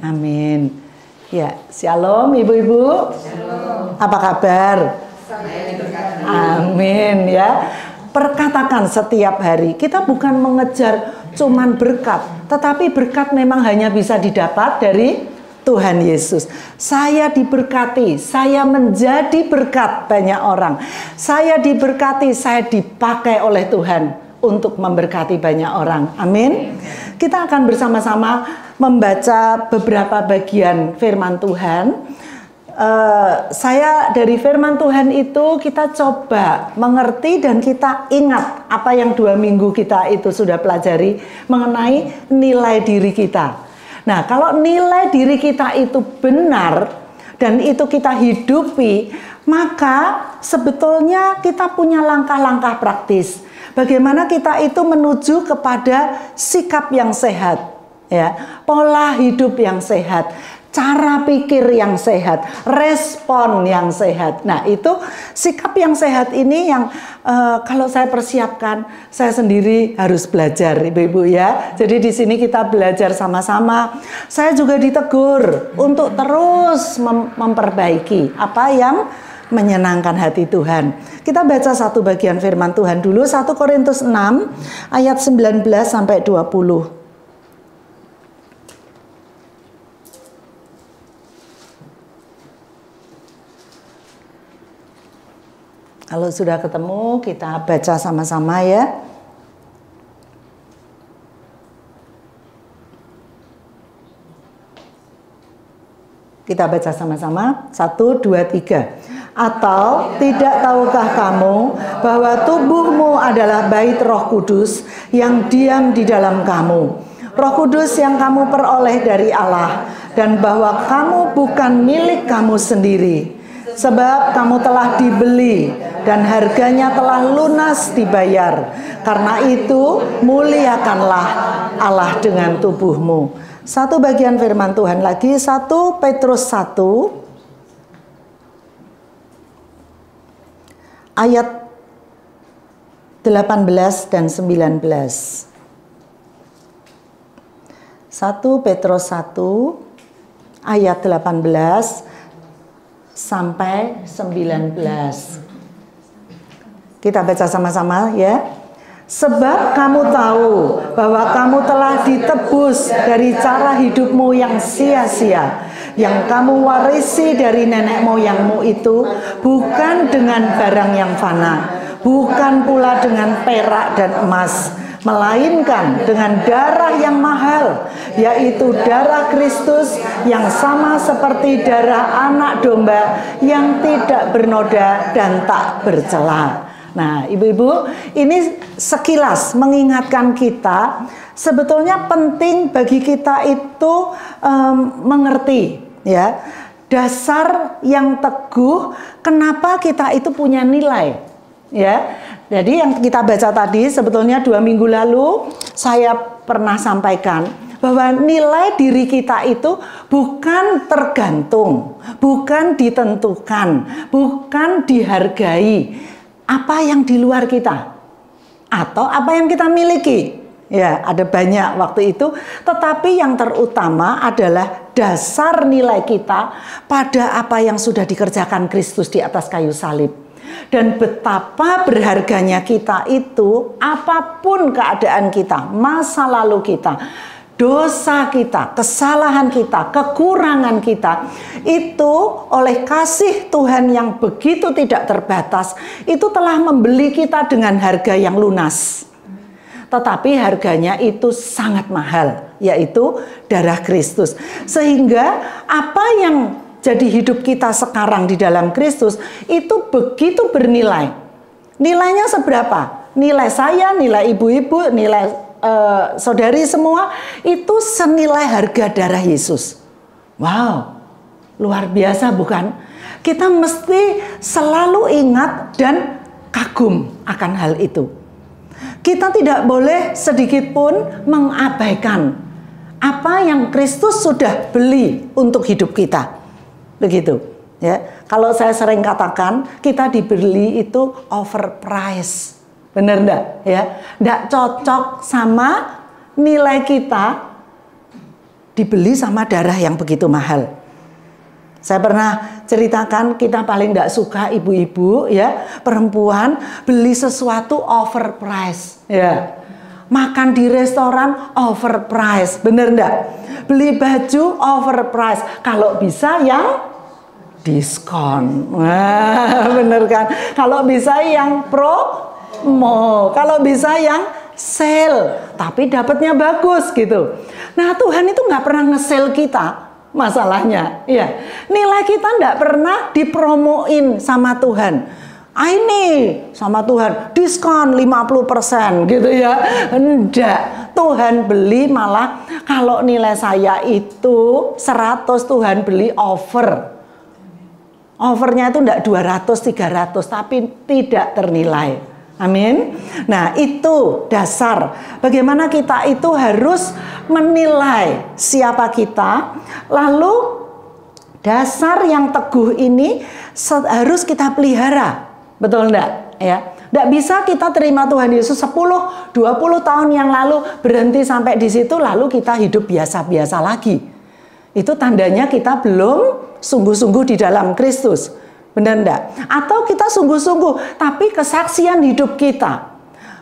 Amin. Ya, shalom ibu-ibu. Shalom. Apa kabar? Amin ya. Perkatakan setiap hari, kita bukan mengejar cuman berkat, tetapi berkat memang hanya bisa didapat dari Tuhan Yesus. Saya diberkati, saya menjadi berkat banyak orang. Saya diberkati, saya dipakai oleh Tuhan untuk memberkati banyak orang. Amin. Kita akan bersama-sama membaca beberapa bagian firman Tuhan. Saya dari firman Tuhan itu kita coba mengerti dan kita ingat apa yang 2 minggu kita itu sudah pelajari mengenai nilai diri kita. Nah, kalau nilai diri kita itu benar dan itu kita hidupi, maka sebetulnya kita punya langkah-langkah praktis. Bagaimana kita itu menuju kepada sikap yang sehat, ya, pola hidup yang sehat, cara pikir yang sehat, respon yang sehat. Nah, itu sikap yang sehat ini yang kalau saya persiapkan, saya sendiri harus belajar, ibu-ibu ya. Jadi di sini kita belajar sama-sama. Saya juga ditegur untuk terus memperbaiki apa yang menyenangkan hati Tuhan. Kita baca satu bagian firman Tuhan dulu, 1 Korintus 6 ayat 19 sampai 20. Kalau sudah ketemu, kita baca sama-sama ya. Kita baca sama-sama. 1, 2, 3. Atau tidak tahukah kamu bahwa tubuhmu adalah bait Roh Kudus yang diam di dalam kamu, Roh Kudus yang kamu peroleh dari Allah, dan bahwa kamu bukan milik kamu sendiri, sebab kamu telah dibeli dan harganya telah lunas dibayar. Karena itu muliakanlah Allah dengan tubuhmu. Satu bagian firman Tuhan lagi, 1 Petrus 1 ayat 18 dan 19. 1 Petrus 1 ayat 18 sampai 19. Kita baca sama-sama ya. Sebab kamu tahu bahwa kamu telah ditebus dari cara hidupmu yang sia-sia, yang kamu warisi dari nenek moyangmu itu, bukan dengan barang yang fana, bukan pula dengan perak dan emas, melainkan dengan darah yang mahal, yaitu darah Kristus yang sama seperti darah anak domba yang tidak bernoda dan tak bercela. Nah, ibu-ibu, ini sekilas mengingatkan kita, sebetulnya penting bagi kita itu mengerti ya, dasar yang teguh kenapa kita itu punya nilai ya. Jadi yang kita baca tadi sebetulnya 2 minggu lalu saya pernah sampaikan bahwa nilai diri kita itu bukan tergantung, bukan ditentukan, bukan dihargai apa yang di luar kita atau apa yang kita miliki. Ya, ada banyak waktu itu, tetapi yang terutama adalah dasar nilai kita pada apa yang sudah dikerjakan Kristus di atas kayu salib. Dan betapa berharganya kita itu, apapun keadaan kita, masa lalu kita, dosa kita, kesalahan kita, kekurangan kita, itu oleh kasih Tuhan yang begitu tidak terbatas, itu telah membeli kita dengan harga yang lunas. Tetapi harganya itu sangat mahal, yaitu darah Kristus. Sehingga apa yang jadi hidup kita sekarang di dalam Kristus itu begitu bernilai. Nilainya seberapa? Nilai saya, nilai ibu-ibu, nilai saudari semua itu senilai harga darah Yesus. Wow, luar biasa bukan? Kita mesti selalu ingat dan kagum akan hal itu. Kita tidak boleh sedikit pun mengabaikan apa yang Kristus sudah beli untuk hidup kita. Begitu ya. Kalau saya sering katakan, kita dibeli itu overpriced. Bener enggak ya? Enggak cocok sama nilai kita dibeli sama darah yang begitu mahal. Saya pernah ceritakan, kita paling tidak suka ibu-ibu ya, perempuan beli sesuatu overprice ya. Makan di restoran overprice, bener enggak? Beli baju overprice, kalau bisa yang diskon. Wah, bener kan? Kalau bisa yang promo, kalau bisa yang sale, tapi dapatnya bagus gitu. Nah, Tuhan itu nggak pernah nge-sale kita. Masalahnya, ya, nilai kita tidak pernah dipromoin sama Tuhan. Ini sama Tuhan diskon 50% gitu ya. Enggak, Tuhan beli malah kalau nilai saya itu 100, Tuhan beli over. Overnya itu enggak 200, 300, tapi tidak ternilai. Amin. Nah, itu dasar bagaimana kita itu harus menilai siapa kita. Lalu dasar yang teguh ini harus kita pelihara. Betul enggak? Ya. Enggak bisa kita terima Tuhan Yesus 10, 20 tahun yang lalu berhenti sampai di situ lalu kita hidup biasa-biasa lagi. Itu tandanya kita belum sungguh-sungguh di dalam Kristus. Benar enggak? Atau kita sungguh-sungguh, tapi kesaksian hidup kita,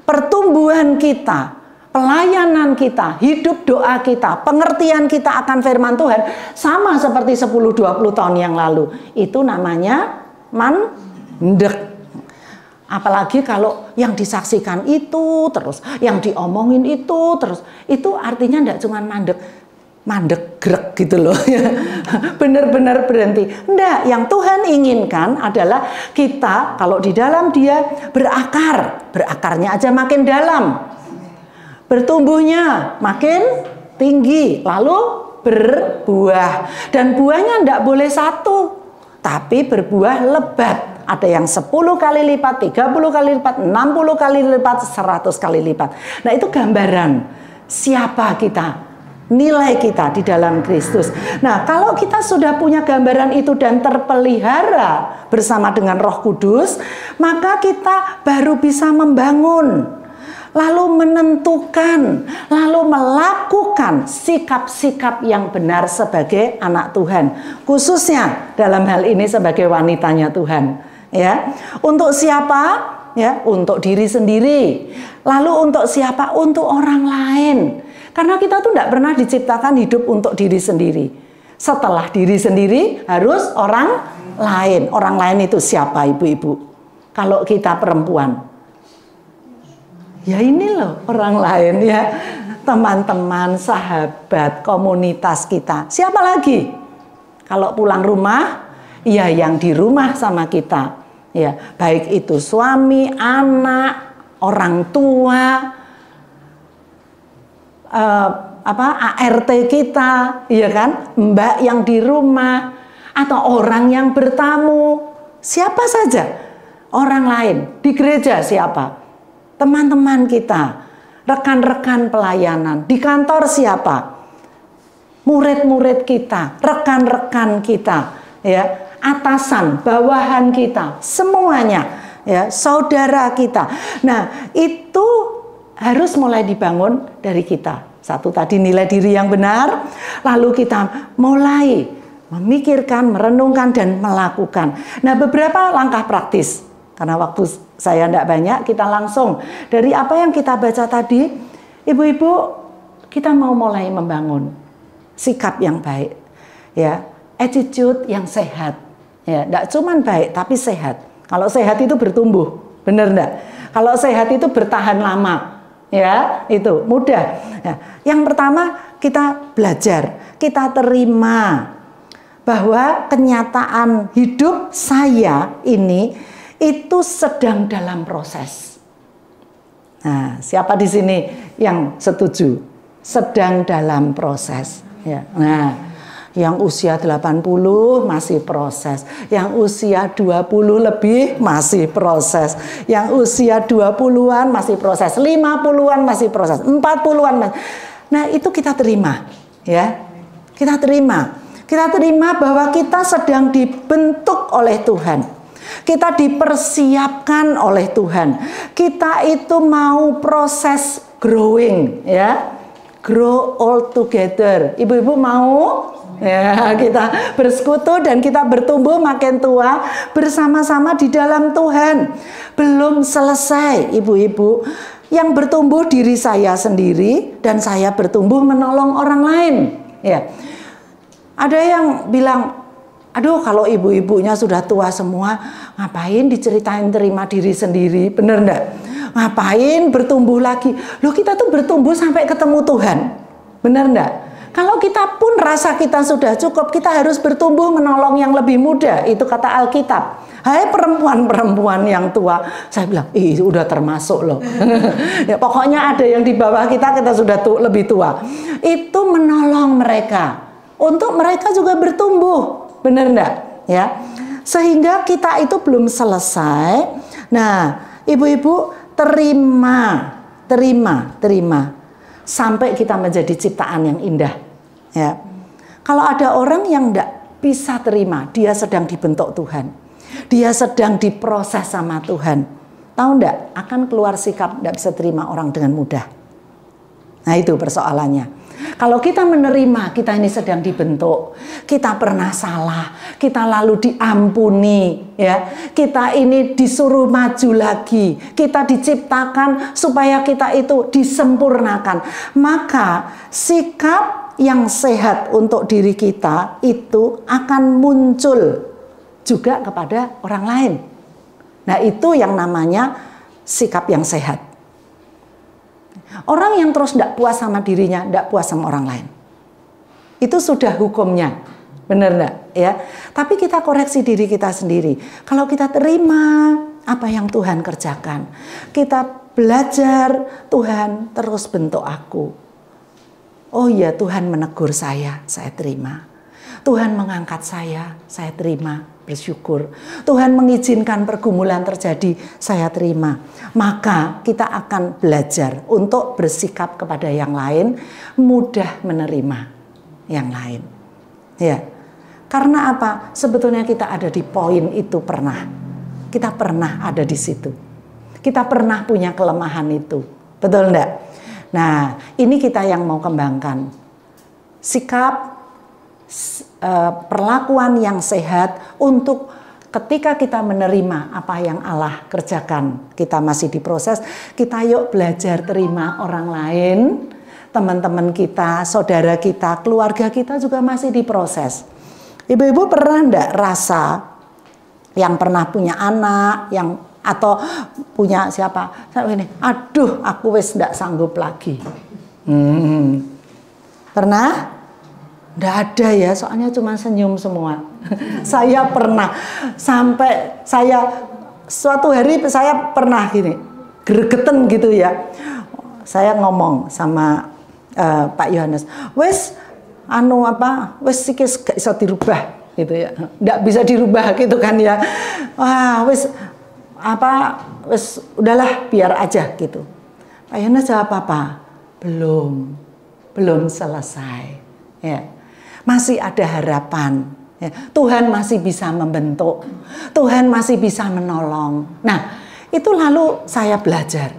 pertumbuhan kita, pelayanan kita, hidup doa kita, pengertian kita akan firman Tuhan sama seperti 10-20 tahun yang lalu. Itu namanya mandek. Apalagi kalau yang disaksikan itu terus, yang diomongin itu terus, itu artinya enggak cuma mandek grek gitu loh. Benar-benar berhenti. Enggak, yang Tuhan inginkan adalah kita kalau di dalam Dia berakar. Berakarnya aja makin dalam. Bertumbuhnya makin tinggi, lalu berbuah. Dan buahnya enggak boleh satu, tapi berbuah lebat. Ada yang 10 kali lipat, 30 kali lipat, 60 kali lipat, 100 kali lipat. Nah, itu gambaran siapa kita, nilai kita di dalam Kristus. Nah, kalau kita sudah punya gambaran itu dan terpelihara bersama dengan Roh Kudus, maka kita baru bisa membangun, lalu menentukan, lalu melakukan sikap-sikap yang benar sebagai anak Tuhan, khususnya dalam hal ini sebagai wanitanya Tuhan. Ya, untuk siapa? Ya, untuk diri sendiri. Lalu untuk siapa? Untuk orang lain. Karena kita tuh tidak pernah diciptakan hidup untuk diri sendiri. Setelah diri sendiri harus orang lain. Orang lain itu siapa, ibu-ibu? Kalau kita perempuan, ya ini loh orang lain ya. Teman-teman, sahabat, komunitas kita. Siapa lagi? Kalau pulang rumah, ya yang di rumah sama kita. Ya, baik itu suami, anak, orang tua, ART kita, ya kan, mbak yang di rumah, atau orang yang bertamu, siapa saja, orang lain di gereja siapa, teman-teman kita, rekan-rekan pelayanan di kantor siapa, murid-murid kita, rekan-rekan kita, ya, atasan, bawahan kita, semuanya, ya, saudara kita. Nah, itu harus mulai dibangun dari kita. Satu tadi nilai diri yang benar, lalu kita mulai memikirkan, merenungkan, dan melakukan. Nah, beberapa langkah praktis. Karena waktu saya tidak banyak, kita langsung dari apa yang kita baca tadi, ibu-ibu, kita mau mulai membangun sikap yang baik, ya, attitude yang sehat. Ya, tidak cuma baik, tapi sehat. Kalau sehat itu bertumbuh, benar enggak? Kalau sehat itu bertahan lama. Ya, itu mudah. Ya, yang pertama kita belajar, kita terima bahwa kenyataan hidup saya ini itu sedang dalam proses. Nah, siapa di sini yang setuju? Sedang dalam proses. Ya. Nah, yang usia 80 masih proses, yang usia 20 lebih masih proses, yang usia 20-an masih proses, 50-an masih proses, 40-an masih. Nah, itu kita terima, ya. Kita terima. Kita terima bahwa kita sedang dibentuk oleh Tuhan. Kita dipersiapkan oleh Tuhan. Kita itu mau proses growing, ya. grow old together. Ibu-ibu mau? Ya, kita bersekutu dan kita bertumbuh makin tua bersama-sama di dalam Tuhan. Belum selesai, ibu-ibu. Yang bertumbuh diri saya sendiri dan saya bertumbuh menolong orang lain. Ya. Ada yang bilang, aduh kalau ibu-ibunya sudah tua semua, ngapain diceritain terima diri sendiri? Bener enggak? Ngapain bertumbuh lagi? Loh, kita tuh bertumbuh sampai ketemu Tuhan. Bener enggak? Kalau kita pun rasa kita sudah cukup, kita harus bertumbuh menolong yang lebih muda. Itu kata Alkitab. Hai perempuan-perempuan yang tua. Saya bilang, udah termasuk loh. Ya, pokoknya ada yang di bawah kita sudah lebih tua. Itu menolong mereka. Untuk mereka juga bertumbuh. Bener enggak? Ya. Sehingga kita itu belum selesai. Nah, ibu-ibu terima. Sampai kita menjadi ciptaan yang indah. Ya. Kalau ada orang yang tidak bisa terima, dia sedang dibentuk Tuhan. Dia sedang diproses sama Tuhan. Tahu enggak? Akan keluar sikap tidak bisa terima orang dengan mudah. Nah, itu persoalannya. Kalau kita menerima, kita ini sedang dibentuk. Kita pernah salah, kita lalu diampuni, ya. Kita ini disuruh maju lagi. Kita diciptakan supaya kita itu disempurnakan. Maka sikap yang sehat untuk diri kita itu akan muncul juga kepada orang lain. Nah, itu yang namanya sikap yang sehat. Orang yang terus tidak puas sama dirinya, tidak puas sama orang lain. Itu sudah hukumnya. Benar enggak? Ya. Tapi kita koreksi diri kita sendiri. Kalau kita terima apa yang Tuhan kerjakan, kita belajar, Tuhan terus bentuk aku. Oh iya, Tuhan menegur saya terima. Tuhan mengangkat saya terima, bersyukur. Tuhan mengizinkan pergumulan terjadi, saya terima. Maka kita akan belajar untuk bersikap kepada yang lain, mudah menerima yang lain. Ya. Karena apa? Sebetulnya kita ada di poin itu pernah. Kita pernah ada di situ. Kita pernah punya kelemahan itu. Betul enggak? Nah, ini kita yang mau kembangkan. Sikap perlakuan yang sehat untuk ketika kita menerima apa yang Allah kerjakan, kita masih diproses, kita yuk belajar terima orang lain, teman-teman kita, saudara kita, keluarga kita juga masih diproses. Ibu-ibu pernah enggak rasa yang pernah punya anak, yang atau punya siapa, ini, aduh aku wis enggak sanggup lagi. Pernah? Nggak ada ya, soalnya cuma senyum semua. Saya pernah, sampai suatu hari saya pernah gini, gregeten gitu ya. Saya ngomong sama Pak Yohanes, wes wes sikis gak bisa dirubah gitu ya. Nggak bisa dirubah gitu kan ya. Wah, wes wes udahlah biar aja gitu. Pak Yohanes jawab apa? Belum selesai. Ya. Masih ada harapan. Ya. Tuhan masih bisa membentuk. Tuhan masih bisa menolong. Nah, itu lalu saya belajar.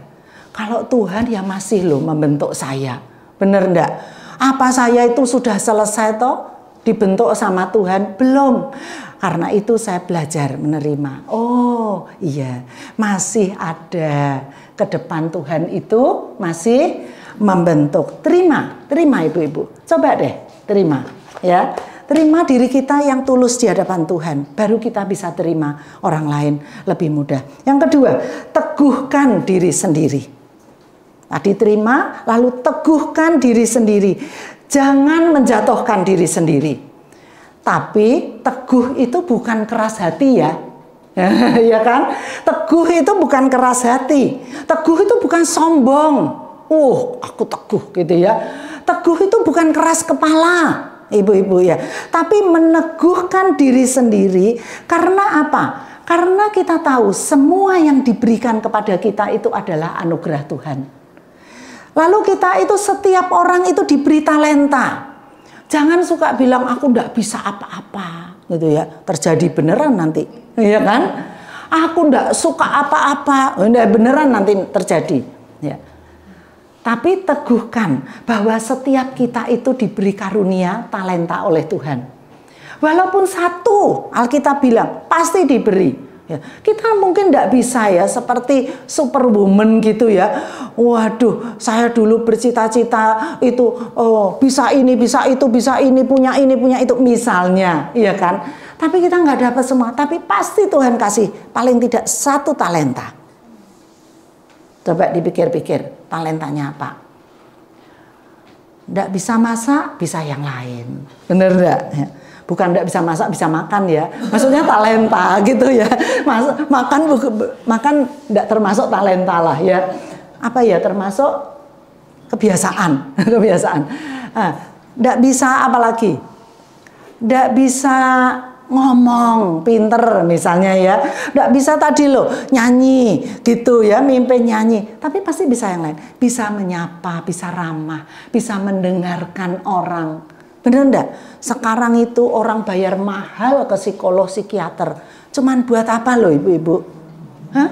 Kalau Tuhan ya masih loh membentuk saya. Bener enggak? Apa saya itu sudah selesai toh? Dibentuk sama Tuhan? Belum. Karena itu saya belajar menerima. Oh iya, masih ada. Ke depan Tuhan itu masih membentuk. Terima ibu-ibu. Coba deh, terima. Ya, terima diri kita yang tulus di hadapan Tuhan, baru kita bisa terima orang lain lebih mudah. Yang kedua, teguhkan diri sendiri. Tadi terima, lalu teguhkan diri sendiri. Jangan menjatuhkan diri sendiri. Tapi teguh itu bukan keras hati ya. Ya kan? Teguh itu bukan keras hati. Teguh itu bukan sombong. Aku teguh gitu ya. Teguh itu bukan keras kepala. Ibu-ibu ya, tapi meneguhkan diri sendiri. Karena apa? Karena kita tahu semua yang diberikan kepada kita itu adalah anugerah Tuhan. Lalu kita itu, setiap orang itu diberi talenta. Jangan suka bilang aku enggak bisa apa-apa gitu ya. Terjadi beneran nanti, ya kan? Aku enggak suka apa-apa, enggak beneran nanti terjadi. Ya. Tapi teguhkan bahwa setiap kita itu diberi karunia talenta oleh Tuhan. Walaupun satu, Alkitab bilang pasti diberi. Ya, kita mungkin tidak bisa ya seperti superwoman gitu ya. Waduh, saya dulu bercita-cita itu bisa ini, bisa itu, bisa ini, punya itu misalnya, iya kan? Tapi kita nggak dapat semua. Tapi pasti Tuhan kasih paling tidak satu talenta. Coba dipikir-pikir, talentanya apa? Nggak bisa masak, bisa yang lain. Bener nggak? Bukan nggak bisa masak, bisa makan ya. Maksudnya talenta gitu ya. Makan nggak termasuk talenta lah ya. Apa ya? Termasuk kebiasaan. Kebiasaan. Nggak bisa apa lagi? Nggak bisa ngomong pinter misalnya ya, nggak bisa tadi loh nyanyi gitu ya, mimpin nyanyi, tapi pasti bisa yang lain, bisa menyapa, bisa ramah, bisa mendengarkan orang. Bener enggak? Sekarang itu orang bayar mahal ke psikolog, psikiater, cuman buat apa loh ibu-ibu? Hah?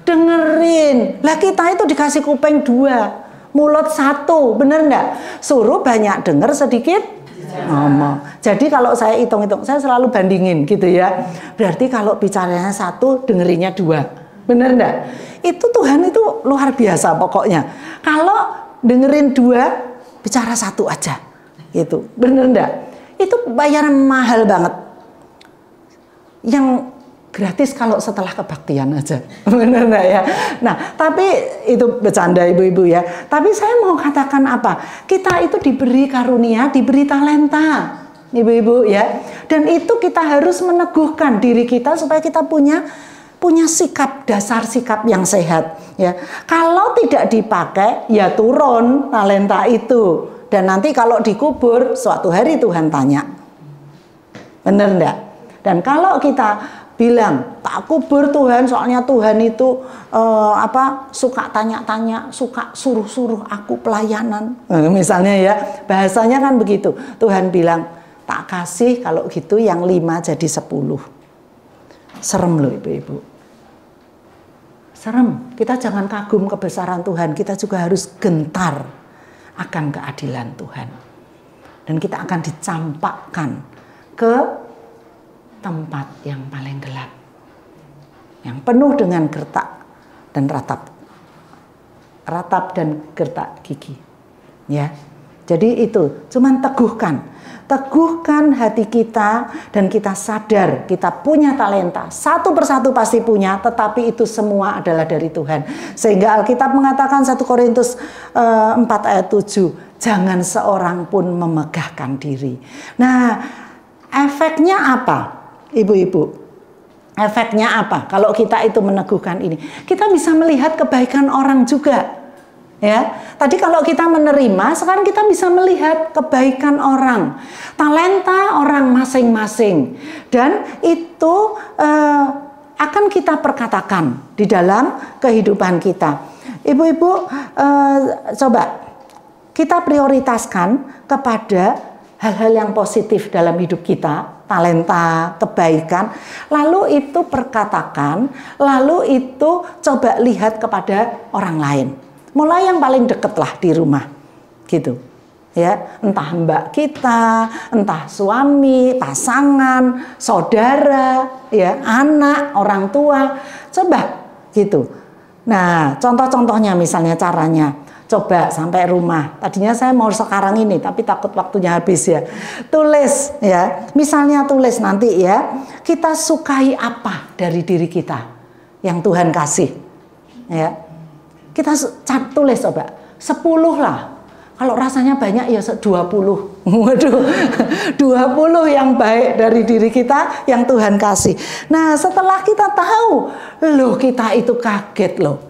Dengerin. Lah kita itu dikasih kuping 2, mulut 1, bener enggak? Suruh banyak denger, sedikit ngomong. Jadi kalau saya hitung-hitung, saya selalu bandingin gitu ya. Berarti kalau bicaranya 1, dengerinnya 2. Bener enggak? Itu Tuhan itu luar biasa pokoknya. Kalau dengerin 2, bicara 1 aja. Gitu. Bener enggak? Itu bayaran mahal banget. Yang gratis kalau setelah kebaktian aja. Bener enggak ya? Nah, tapi itu bercanda ibu-ibu ya. Tapi saya mau katakan apa? Kita itu diberi karunia, diberi talenta. Ibu-ibu ya. Dan itu kita harus meneguhkan diri kita supaya kita punya sikap, dasar sikap yang sehat ya. Kalau tidak dipakai ya turun talenta itu. Dan nanti kalau dikubur suatu hari Tuhan tanya. Bener enggak? Dan kalau kita bilang tak kubur Tuhan, soalnya Tuhan itu suka tanya-tanya, suka suruh-suruh aku pelayanan, misalnya ya, bahasanya kan begitu. Tuhan bilang tak kasih kalau gitu yang 5 jadi 10. Serem loh ibu-ibu, serem. Kita jangan kagum kebesaran Tuhan, kita juga harus gentar akan keadilan Tuhan, dan kita akan dicampakkan ke tempat yang paling gelap, yang penuh dengan gertak dan ratap dan gertak gigi ya. Jadi itu cuman teguhkan hati kita, dan kita sadar kita punya talenta, satu persatu pasti punya, tetapi itu semua adalah dari Tuhan. Sehingga Alkitab mengatakan 1 Korintus 4 ayat 7, jangan seorang pun memegahkan diri. Nah, efeknya apa? Ibu-ibu, efeknya apa kalau kita itu meneguhkan ini? Kita bisa melihat kebaikan orang juga ya. Tadi kalau kita menerima, sekarang kita bisa melihat kebaikan orang, talenta orang masing-masing, dan itu akan kita perkatakan di dalam kehidupan kita. Ibu-ibu, coba kita prioritaskan kepada hal-hal yang positif dalam hidup kita, talenta, kebaikan, lalu itu perkatakan, lalu itu coba lihat kepada orang lain. Mulai yang paling deket lah di rumah, gitu. Ya, entah mbak kita, entah suami, pasangan, saudara, ya, anak, orang tua, coba gitu. Nah, contoh-contohnya misalnya caranya. Coba sampai rumah. Tadinya saya mau sekarang ini, tapi takut waktunya habis ya. Tulis ya. Misalnya tulis nanti ya. Kita sukai apa dari diri kita yang Tuhan kasih. Ya. Kita tulis coba. 10 lah. Kalau rasanya banyak ya 20. Waduh. 20 yang baik dari diri kita yang Tuhan kasih. Nah, setelah kita tahu, loh kita itu kaget loh.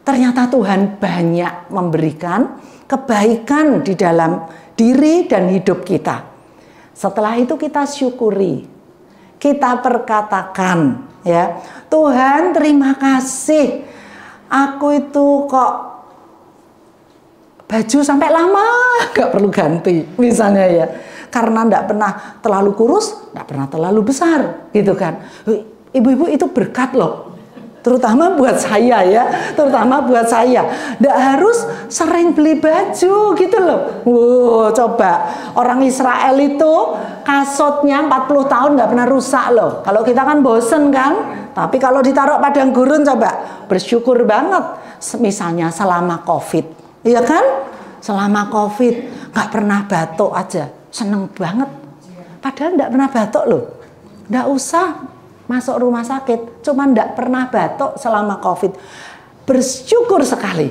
Ternyata Tuhan banyak memberikan kebaikan di dalam diri dan hidup kita. Setelah itu kita syukuri, kita perkatakan, ya Tuhan terima kasih, aku itu kok baju sampai lama gak perlu ganti, misalnya ya, karena gak pernah terlalu kurus, gak pernah terlalu besar, gitu kan. Ibu-ibu itu berkat loh. Terutama buat saya ya, terutama buat saya. Nggak harus sering beli baju gitu loh. Wow, coba orang Israel itu kasutnya 40 tahun nggak pernah rusak loh. Kalau kita kan bosen kan. Tapi kalau ditaruh padang gurun coba bersyukur banget. Misalnya selama COVID, iya kan? Selama COVID nggak pernah batuk aja, seneng banget. Padahal nggak pernah batuk loh. Nggak usah masuk rumah sakit, cuman nggak pernah batuk selama COVID. Bersyukur sekali.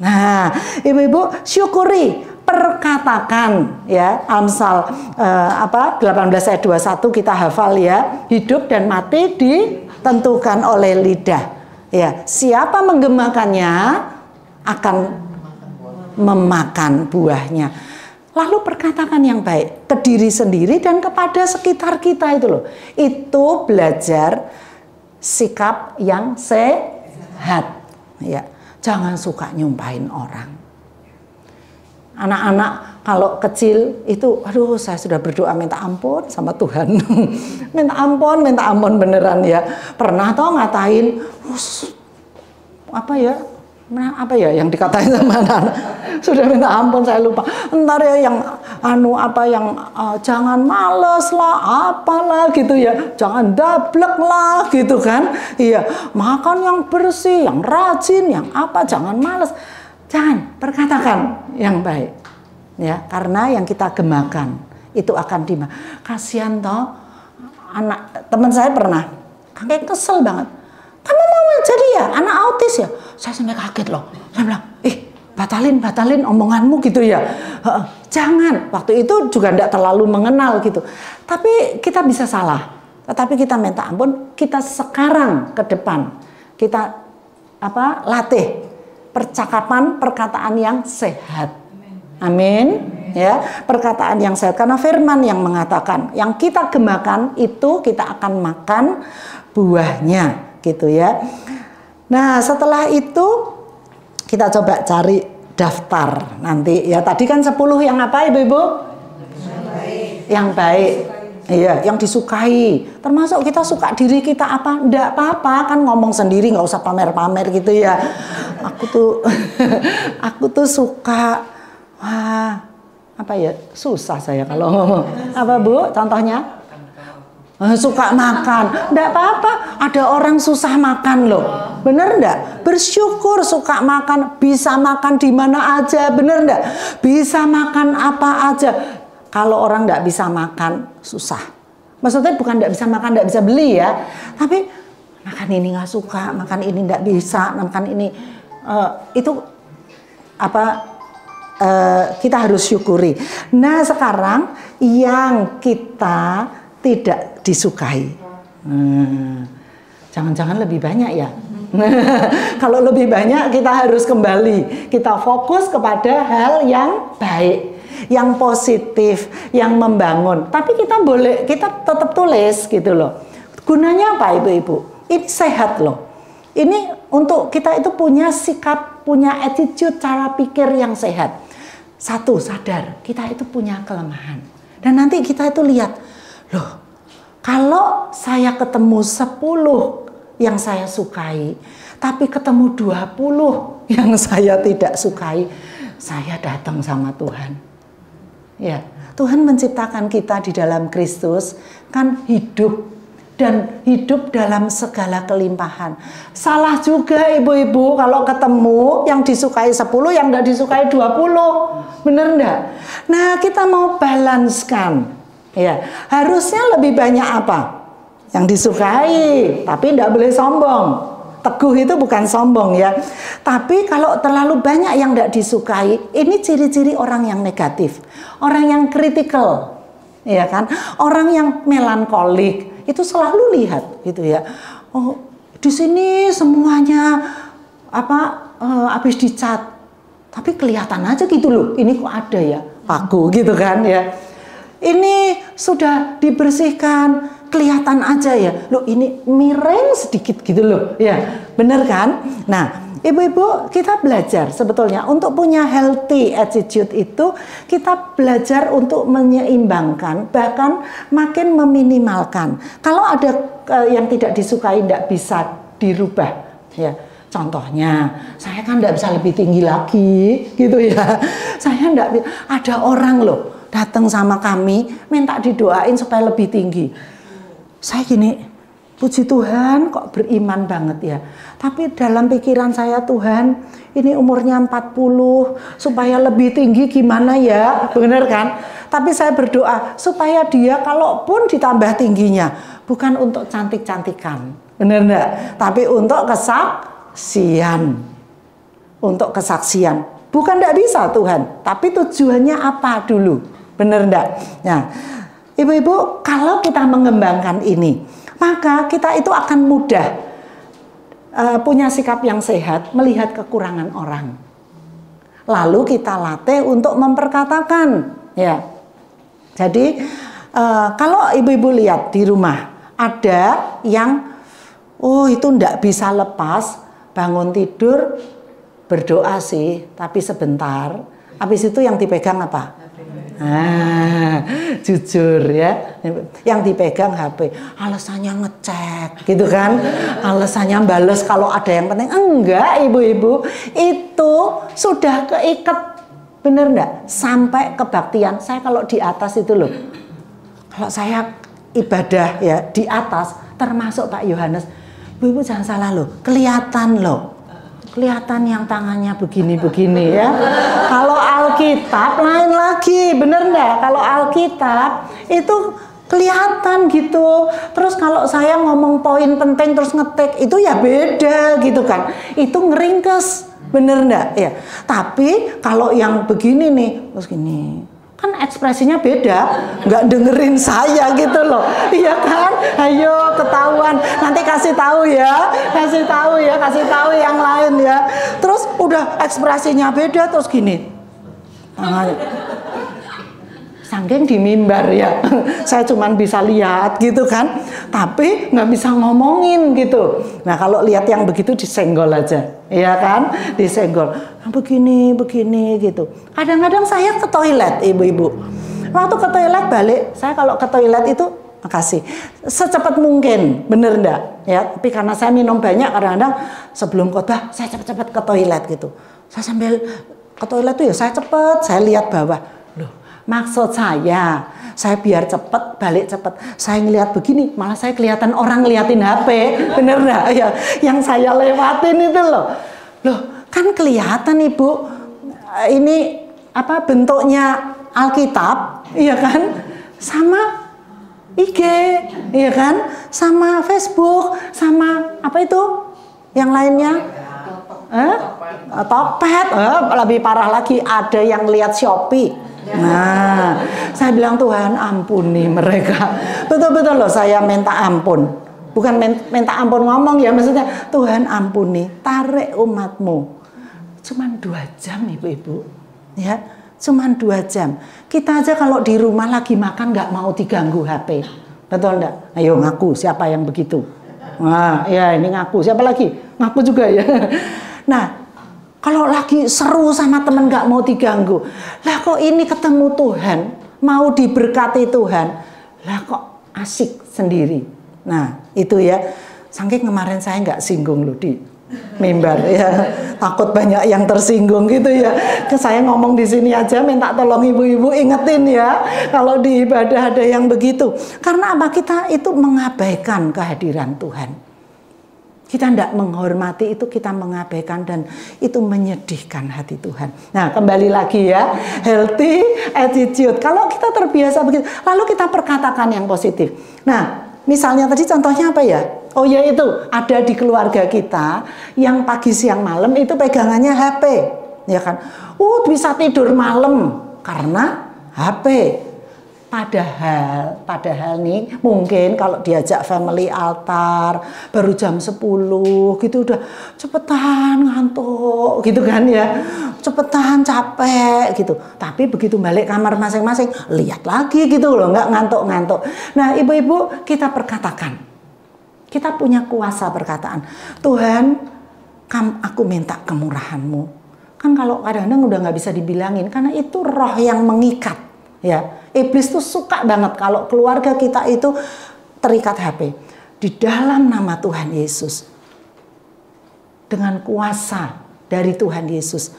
Nah, ibu-ibu syukuri, perkatakan ya. Amsal 18 ayat 21 kita hafal ya. Hidup dan mati ditentukan oleh lidah. Ya, siapa menggemakannya akan memakan buahnya. Lalu perkatakan yang baik ke diri sendiri dan kepada sekitar kita itu loh. Itu belajar sikap yang sehat. Ya, jangan suka nyumpahin orang. Anak-anak kalau kecil itu, aduh saya sudah berdoa minta ampun sama Tuhan. minta ampun beneran ya. Pernah toh ngatain, apa ya yang dikatain sama anak-anak. Sudah minta ampun saya lupa. Entar ya yang jangan males lah, apalah gitu ya. Jangan dablek lah gitu kan. Iya, makan yang bersih, yang rajin, yang apa, jangan males. Jangan, perkatakan yang baik. Ya, karena yang kita gemakan itu akan kasihan toh anak teman saya pernah kayak kesel banget. Kamu mau jadi ya anak autis ya? Saya sampai kaget loh. Saya bilang, batalin omonganmu gitu ya. Jangan, waktu itu juga tidak terlalu mengenal gitu. Tapi kita bisa salah. Tetapi kita minta ampun, kita sekarang ke depan kita latih perkataan yang sehat. Amin. Ya, perkataan yang sehat karena firman yang mengatakan, yang kita gemakan itu kita akan makan buahnya gitu ya. Nah, setelah itu kita coba cari daftar nanti ya. Tadi kan 10 yang apa ibu-ibu? Yang baik. Iya, yang disukai. Termasuk kita suka diri kita apa? Enggak apa-apa kan ngomong sendiri, nggak usah pamer-pamer gitu ya. Aku tuh suka susah saya kalau ngomong. Apa Bu? Contohnya? Suka makan, enggak apa-apa. Ada orang susah makan loh, bener enggak? Bersyukur suka makan, bisa makan di mana aja, bener enggak? Bisa makan apa aja. Kalau orang enggak bisa makan, susah. Maksudnya bukan enggak bisa makan, enggak bisa beli ya, tapi makan ini nggak suka, makan ini enggak bisa, makan ini kita harus syukuri. Nah sekarang yang kita tidak disukai, jangan-jangan lebih banyak ya. Kalau lebih banyak kita harus kembali, kita fokus kepada hal yang baik, yang positif, yang membangun. Tapi kita tetap tulis gitu loh. Gunanya apa ibu-ibu? Ini sehat loh. Ini untuk kita itu punya sikap, punya attitude, cara pikir yang sehat. Satu, sadar kita itu punya kelemahan. Dan nanti kita itu lihat, loh, kalau saya ketemu 10 yang saya sukai, tapi ketemu 20 yang saya tidak sukai, saya datang sama Tuhan. Ya, Tuhan menciptakan kita di dalam Kristus kan hidup dan hidup dalam segala kelimpahan. Salah juga ibu-ibu kalau ketemu yang disukai 10, yang tidak disukai 20. Bener enggak? Nah, kita mau balanskan. Ya, harusnya lebih banyak apa? Yang disukai, tapi tidak boleh sombong. Teguh itu bukan sombong ya. Tapi kalau terlalu banyak yang tidak disukai, ini ciri-ciri orang yang negatif. Orang yang kritikal. Ya kan? Orang yang melankolik. Itu selalu lihat gitu ya. Oh, di sini semuanya habis dicat. Tapi kelihatan aja gitu loh. Ini kok ada ya? Aku gitu kan ya. Ini sudah dibersihkan, kelihatan aja ya. Loh, ini miring sedikit gitu loh. Ya, bener kan? Nah, ibu-ibu, kita belajar sebetulnya untuk punya healthy attitude itu kita belajar untuk menyeimbangkan, bahkan makin meminimalkan. Kalau ada yang tidak disukai, tidak bisa dirubah ya. Contohnya, saya kan tidak bisa lebih tinggi lagi, gitu ya. Saya tidak, ada orang loh datang sama kami, minta didoain supaya lebih tinggi. Saya gini, puji Tuhan kok beriman banget ya. Tapi dalam pikiran saya, Tuhan, ini umurnya 40, supaya lebih tinggi gimana ya, bener kan? Tapi saya berdoa supaya dia kalaupun ditambah tingginya, bukan untuk cantik-cantikan, bener enggak? Tapi untuk untuk kesaksian. Bukan tidak bisa Tuhan, tapi tujuannya apa dulu, bener enggak? Nah, ibu-ibu, kalau kita mengembangkan ini, maka kita itu akan mudah punya sikap yang sehat, melihat kekurangan orang. Lalu kita latih untuk memperkatakan, ya. Jadi kalau ibu-ibu lihat di rumah, ada yang itu ndak bisa lepas bangun tidur berdoa sih, tapi sebentar. Habis itu yang dipegang apa? Jujur ya, yang dipegang HP. Alasannya ngecek, gitu kan? Alasannya bales kalau ada yang penting. Enggak, ibu-ibu, itu sudah keikat, bener enggak? Sampai kebaktian. Saya kalau di atas itu loh, kalau saya ibadah ya di atas, termasuk Pak Yohanes. Ibu-ibu jangan salah loh, kelihatan loh. Kelihatan yang tangannya begini-begini ya. Kalau Alkitab lain lagi, bener enggak? Kalau Alkitab itu kelihatan gitu. Terus kalau saya ngomong poin penting terus ngetik, itu ya beda gitu kan. Itu ngeringkes, bener enggak? Ya. Tapi kalau yang begini nih, terus gini, kan ekspresinya beda, nggak dengerin saya gitu loh, iya kan? Ayo ketahuan, nanti kasih tahu ya, kasih tahu yang lain ya. Terus udah ekspresinya beda, terus gini, saking di mimbar ya, saya cuman bisa lihat gitu kan, tapi nggak bisa ngomongin gitu. Nah kalau lihat yang begitu disenggol aja, ya kan? Disenggol, begini gitu. Kadang-kadang saya ke toilet, ibu-ibu. Waktu ke toilet balik, saya kalau ke toilet itu, makasih, secepat mungkin, bener enggak? Ya, tapi karena saya minum banyak, kadang-kadang sebelum khotbah saya cepat-cepat ke toilet gitu. Saya sambil ke toilet tuh ya saya cepet, saya lihat bawah. Loh, maksud saya biar cepet, balik cepet. Saya ngeliat begini, malah saya kelihatan orang ngeliatin HP, bener enggak? Ya, yang saya lewatin itu loh. Loh, kan kelihatan ibu, ini apa bentuknya Alkitab, iya kan? Sama IG, iya kan? Sama Facebook, sama apa itu? Yang lainnya? Topet, lebih parah lagi ada yang lihat Shopee. Nah, saya bilang Tuhan ampuni mereka. Betul-betul loh saya minta ampun. Bukan minta ampun ngomong ya, maksudnya Tuhan ampuni, tarik umatmu. Cuman 2 jam ibu-ibu, ya, cuman 2 jam. Kita aja kalau di rumah lagi makan nggak mau diganggu HP, betul enggak? Ayo ngaku siapa yang begitu? Nah, ya ini ngaku, siapa lagi? Ngaku juga ya. Nah, kalau lagi seru sama temen nggak mau diganggu, lah kok ini ketemu Tuhan, mau diberkati Tuhan, lah kok asik sendiri. Nah itu ya, saking kemarin saya nggak singgung loh di mimbar ya, takut banyak yang tersinggung gitu ya. Saya ngomong di sini aja, minta tolong ibu-ibu ingetin ya, kalau di ibadah ada yang begitu. Karena apa? Kita itu mengabaikan kehadiran Tuhan. Kita tidak menghormati itu, kita mengabaikan, dan itu menyedihkan hati Tuhan. Nah kembali lagi ya, healthy attitude. Kalau kita terbiasa begitu, lalu kita perkatakan yang positif. Nah misalnya tadi contohnya apa ya? Oh ya itu, ada di keluarga kita yang pagi siang malam itu pegangannya HP, ya kan? Bisa tidur malam karena HP. Padahal nih mungkin kalau diajak family altar baru jam 10 gitu udah cepetan ngantuk gitu kan ya, cepetan capek gitu. Tapi begitu balik kamar masing-masing lihat lagi gitu loh, nggak ngantuk-ngantuk. Nah ibu-ibu, kita perkatakan, kita punya kuasa perkataan. Tuhan, aku minta kemurahan-Mu. Kan kalau kadang-kadang udah nggak bisa dibilangin karena itu roh yang mengikat ya. Iblis tuh suka banget kalau keluarga kita itu terikat HP. Di dalam nama Tuhan Yesus, dengan kuasa dari Tuhan Yesus,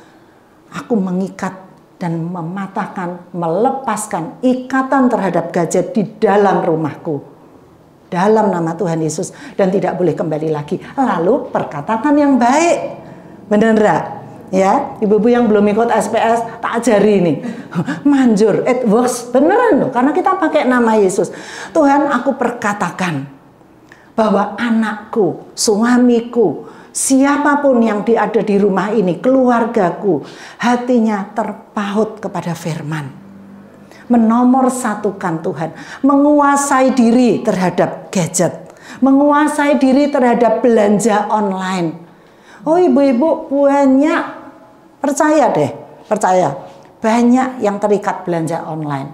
aku mengikat dan mematahkan, melepaskan ikatan terhadap gadget di dalam rumahku. Dalam nama Tuhan Yesus, dan tidak boleh kembali lagi. Lalu perkatakan yang baik. Benar enggak? Ya, ibu-ibu yang belum ikut SPS, tak ajari ini. Manjur, it works. Beneran loh, karena kita pakai nama Yesus. Tuhan, aku perkatakan bahwa anakku, suamiku, siapapun yang ada di rumah ini, keluargaku, hatinya terpaut kepada firman. Menomorsatukan Tuhan, menguasai diri terhadap gadget, menguasai diri terhadap belanja online. Oh ibu-ibu banyak, percaya deh, percaya, banyak yang terikat belanja online.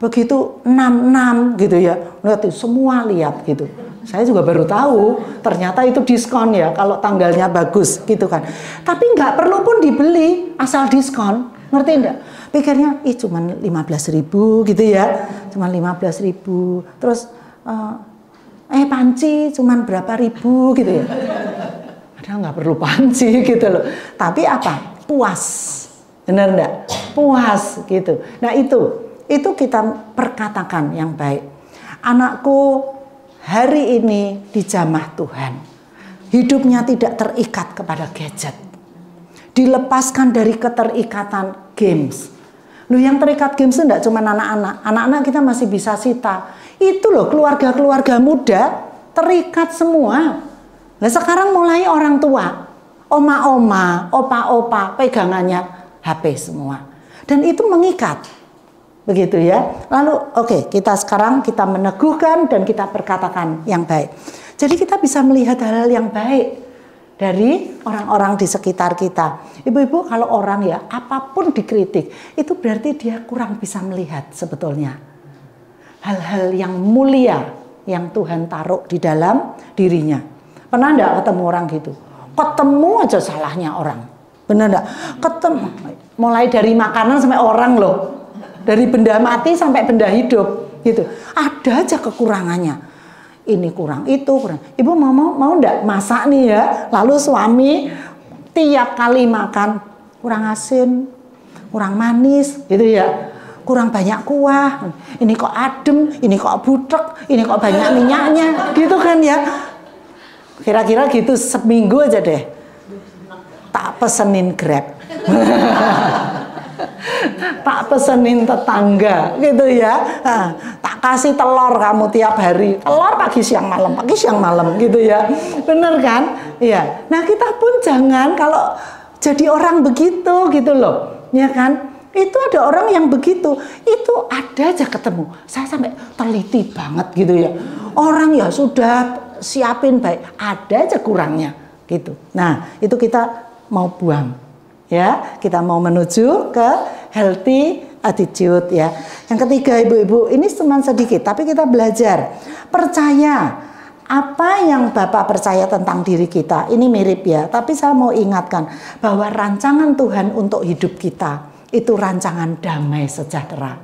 Begitu 66 gitu ya, lihat semua lihat gitu. Saya juga baru tahu, ternyata itu diskon ya kalau tanggalnya bagus gitu kan. Tapi nggak perlu pun dibeli, asal diskon, ngerti enggak? Pikirnya, cuman 15.000 gitu ya, cuman 15.000. Terus, panci cuman berapa ribu gitu ya. Padahal nggak perlu panci gitu loh. Tapi apa? Puas, benar enggak? Puas gitu. Nah itu kita perkatakan yang baik. Anakku hari ini dijamah Tuhan. Hidupnya tidak terikat kepada gadget. Dilepaskan dari keterikatan games. Loh yang terikat games itu enggak cuma anak-anak. Anak-anak kita masih bisa sita. Itu loh keluarga-keluarga muda terikat semua. Nah sekarang mulai orang tua. Oma-oma, opa-opa pegangannya HP semua. Dan itu mengikat. Begitu ya. Lalu kita sekarang kita meneguhkan dan kita perkatakan yang baik. Jadi kita bisa melihat hal-hal yang baik dari orang-orang di sekitar kita. Ibu-ibu kalau orang ya apapun dikritik, itu berarti dia kurang bisa melihat sebetulnya hal-hal yang mulia yang Tuhan taruh di dalam dirinya. Pernah enggak ketemu orang gitu? Ketemu aja salahnya orang. Benar enggak? Ketemu mulai dari makanan sampai orang loh. Dari benda mati sampai benda hidup gitu. Ada aja kekurangannya. Ini kurang, itu kurang. Ibu mau enggak masak nih ya? Lalu suami tiap kali makan kurang asin, kurang manis gitu ya. Kurang banyak kuah. Ini kok adem, ini kok butek, ini kok banyak minyaknya gitu kan ya. Kira-kira gitu seminggu aja deh. Tak pesenin Grab. Tak pesenin tetangga gitu ya. Tak kasih telur kamu tiap hari, telur pagi siang malam gitu ya. Bener kan? Iya. Nah kita pun jangan kalau jadi orang begitu gitu loh, ya kan? Itu ada orang yang begitu, itu ada aja ketemu. Saya sampai teliti banget gitu ya. Orang ya sudah siapin baik, ada aja kurangnya gitu. Nah itu kita mau buang. Ya, kita mau menuju ke healthy attitude ya. Yang ketiga ibu-ibu, ini cuma sedikit tapi kita belajar. Percaya apa yang Bapak percaya tentang diri kita. Ini mirip ya, tapi saya mau ingatkan bahwa rancangan Tuhan untuk hidup kita itu rancangan damai sejahtera.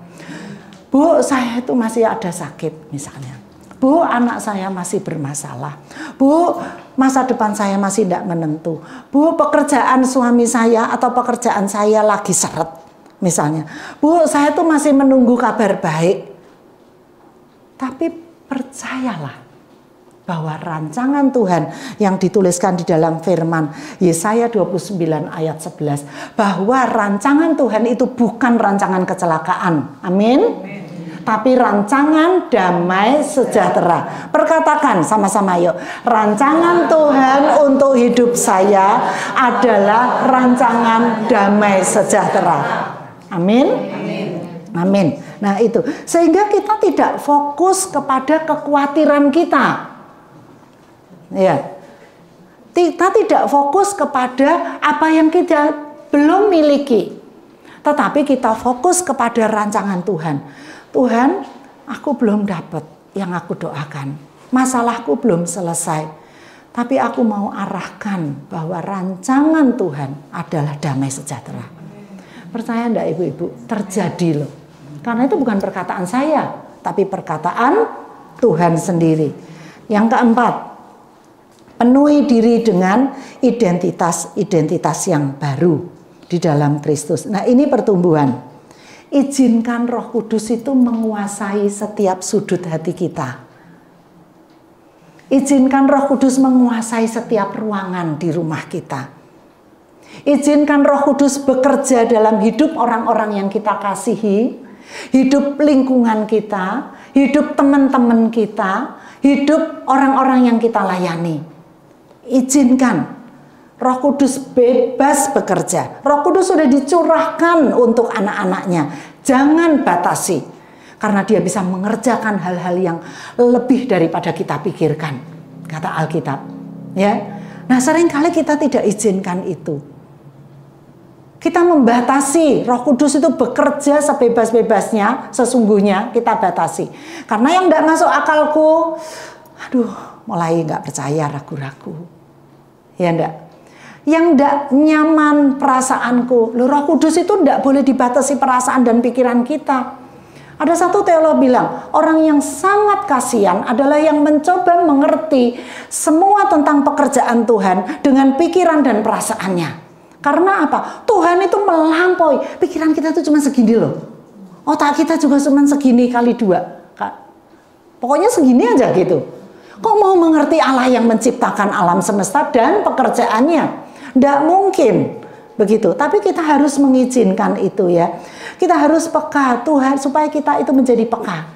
Bu, saya itu masih ada sakit misalnya. Bu, anak saya masih bermasalah. Bu, masa depan saya masih tidak menentu. Bu, pekerjaan suami saya atau pekerjaan saya lagi seret misalnya. Bu, saya tuh masih menunggu kabar baik. Tapi percayalah bahwa rancangan Tuhan yang dituliskan di dalam firman Yesaya 29 ayat 11. Bahwa rancangan Tuhan itu bukan rancangan kecelakaan. Amin. Tapi rancangan damai sejahtera. Perkatakan sama-sama yuk. Rancangan Tuhan untuk hidup saya adalah rancangan damai sejahtera. Amin. Amin. Nah itu. Sehingga kita tidak fokus kepada kekhawatiran kita. Ya. Kita tidak fokus kepada apa yang kita belum miliki. Tetapi kita fokus kepada rancangan Tuhan. Tuhan, aku belum dapat yang aku doakan. Masalahku belum selesai. Tapi aku mau arahkan bahwa rancangan Tuhan adalah damai sejahtera. Percaya enggak ibu-ibu? Terjadi loh. Karena itu bukan perkataan saya, tapi perkataan Tuhan sendiri. Yang keempat, Penuhi diri dengan identitas yang baru di dalam Kristus. Nah, ini pertumbuhan. Izinkan Roh Kudus itu menguasai setiap sudut hati kita. Izinkan Roh Kudus menguasai setiap ruangan di rumah kita. Izinkan Roh Kudus bekerja dalam hidup orang-orang yang kita kasihi, hidup lingkungan kita, hidup teman-teman kita, hidup orang-orang yang kita layani. Izinkan Roh Kudus bebas bekerja. Roh Kudus sudah dicurahkan untuk anak-anaknya. Jangan batasi, karena dia bisa mengerjakan hal-hal yang lebih daripada kita pikirkan, kata Alkitab. Ya, nah seringkali kita tidak izinkan itu. Kita membatasi Roh Kudus itu bekerja sebebas-bebasnya, sesungguhnya kita batasi. Karena yang tidak masuk akalku, aduh, mulai nggak percaya, ragu-ragu. Ya enggak? Yang enggak nyaman perasaanku. Loh, Roh Kudus itu enggak boleh dibatasi perasaan dan pikiran kita. Ada satu teolog bilang, orang yang sangat kasihan adalah yang mencoba mengerti semua tentang pekerjaan Tuhan dengan pikiran dan perasaannya. Karena apa? Tuhan itu melampaui. Pikiran kita itu cuma segini loh. Otak kita juga cuma segini kali 2. Pokoknya segini aja gitu. Kok mau mengerti Allah yang menciptakan alam semesta dan pekerjaannya? Tidak mungkin begitu. Tapi kita harus mengizinkan itu ya. Kita harus peka Tuhan supaya kita itu menjadi peka.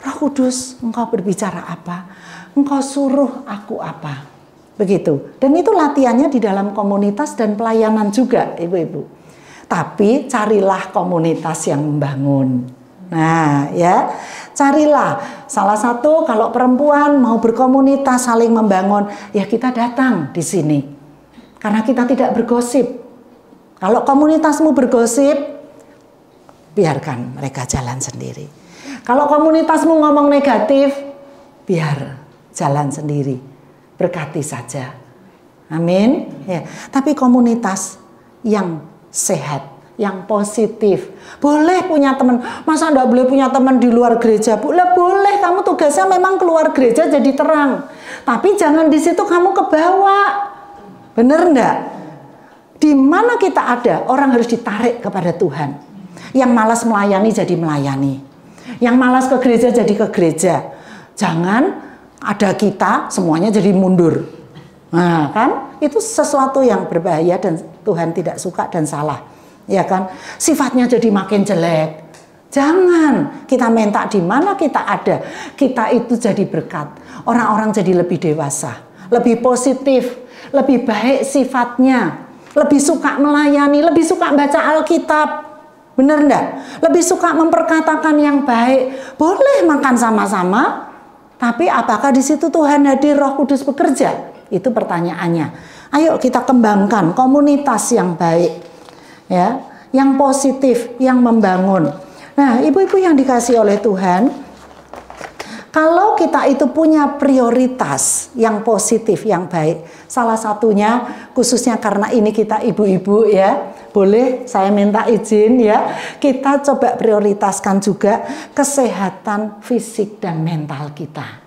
Roh Kudus, Engkau berbicara apa? Engkau suruh aku apa? Begitu. Dan itu latihannya di dalam komunitas dan pelayanan juga, ibu-ibu. Tapi carilah komunitas yang membangun. Nah, ya. Carilah salah satu kalau perempuan mau berkomunitas saling membangun, ya kita datang di sini. Karena kita tidak bergosip. Kalau komunitasmu bergosip, biarkan mereka jalan sendiri. Kalau komunitasmu ngomong negatif, biar jalan sendiri. Berkati saja. Amin. Ya. Tapi komunitas yang sehat, yang positif. Boleh punya teman. Masa enggak boleh punya teman di luar gereja? Boleh, kamu tugasnya memang keluar gereja jadi terang. Tapi jangan di situ kamu kebawa. Bener enggak? Di mana kita ada, orang harus ditarik kepada Tuhan. Yang malas melayani jadi melayani. Yang malas ke gereja jadi ke gereja. Jangan ada kita semuanya jadi mundur. Nah, kan? Itu sesuatu yang berbahaya dan Tuhan tidak suka dan salah. Ya kan, sifatnya jadi makin jelek. Jangan, kita minta di mana kita ada, kita itu jadi berkat. Orang-orang jadi lebih dewasa, lebih positif, lebih baik sifatnya, lebih suka melayani, lebih suka baca Alkitab. Bener enggak? Lebih suka memperkatakan yang baik. Boleh makan sama-sama, tapi apakah di situ Tuhan hadir, Roh Kudus bekerja? Itu pertanyaannya. Ayo kita kembangkan komunitas yang baik. Ya, yang positif, yang membangun. Nah, ibu-ibu yang dikasihi oleh Tuhan, kalau kita itu punya prioritas yang positif, yang baik, salah satunya khususnya karena ini kita ibu-ibu ya, boleh saya minta izin ya, kita coba prioritaskan juga kesehatan fisik dan mental kita.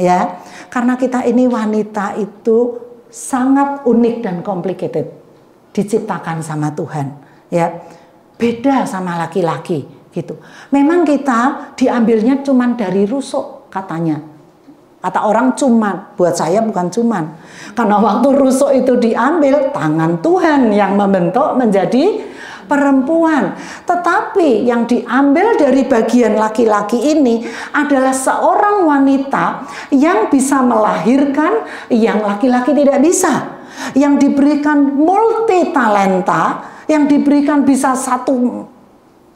Ya, karena kita ini wanita itu sangat unik dan complicated. Diciptakan sama Tuhan, ya, beda sama laki-laki gitu. Memang kita diambilnya cuman dari rusuk katanya. Kata orang cuman, buat saya bukan cuman. Karena waktu rusuk itu diambil, tangan Tuhan yang membentuk menjadi perempuan. Tetapi yang diambil dari bagian laki-laki ini adalah seorang wanita yang bisa melahirkan yang laki-laki tidak bisa. Yang diberikan multi talenta, yang diberikan bisa satu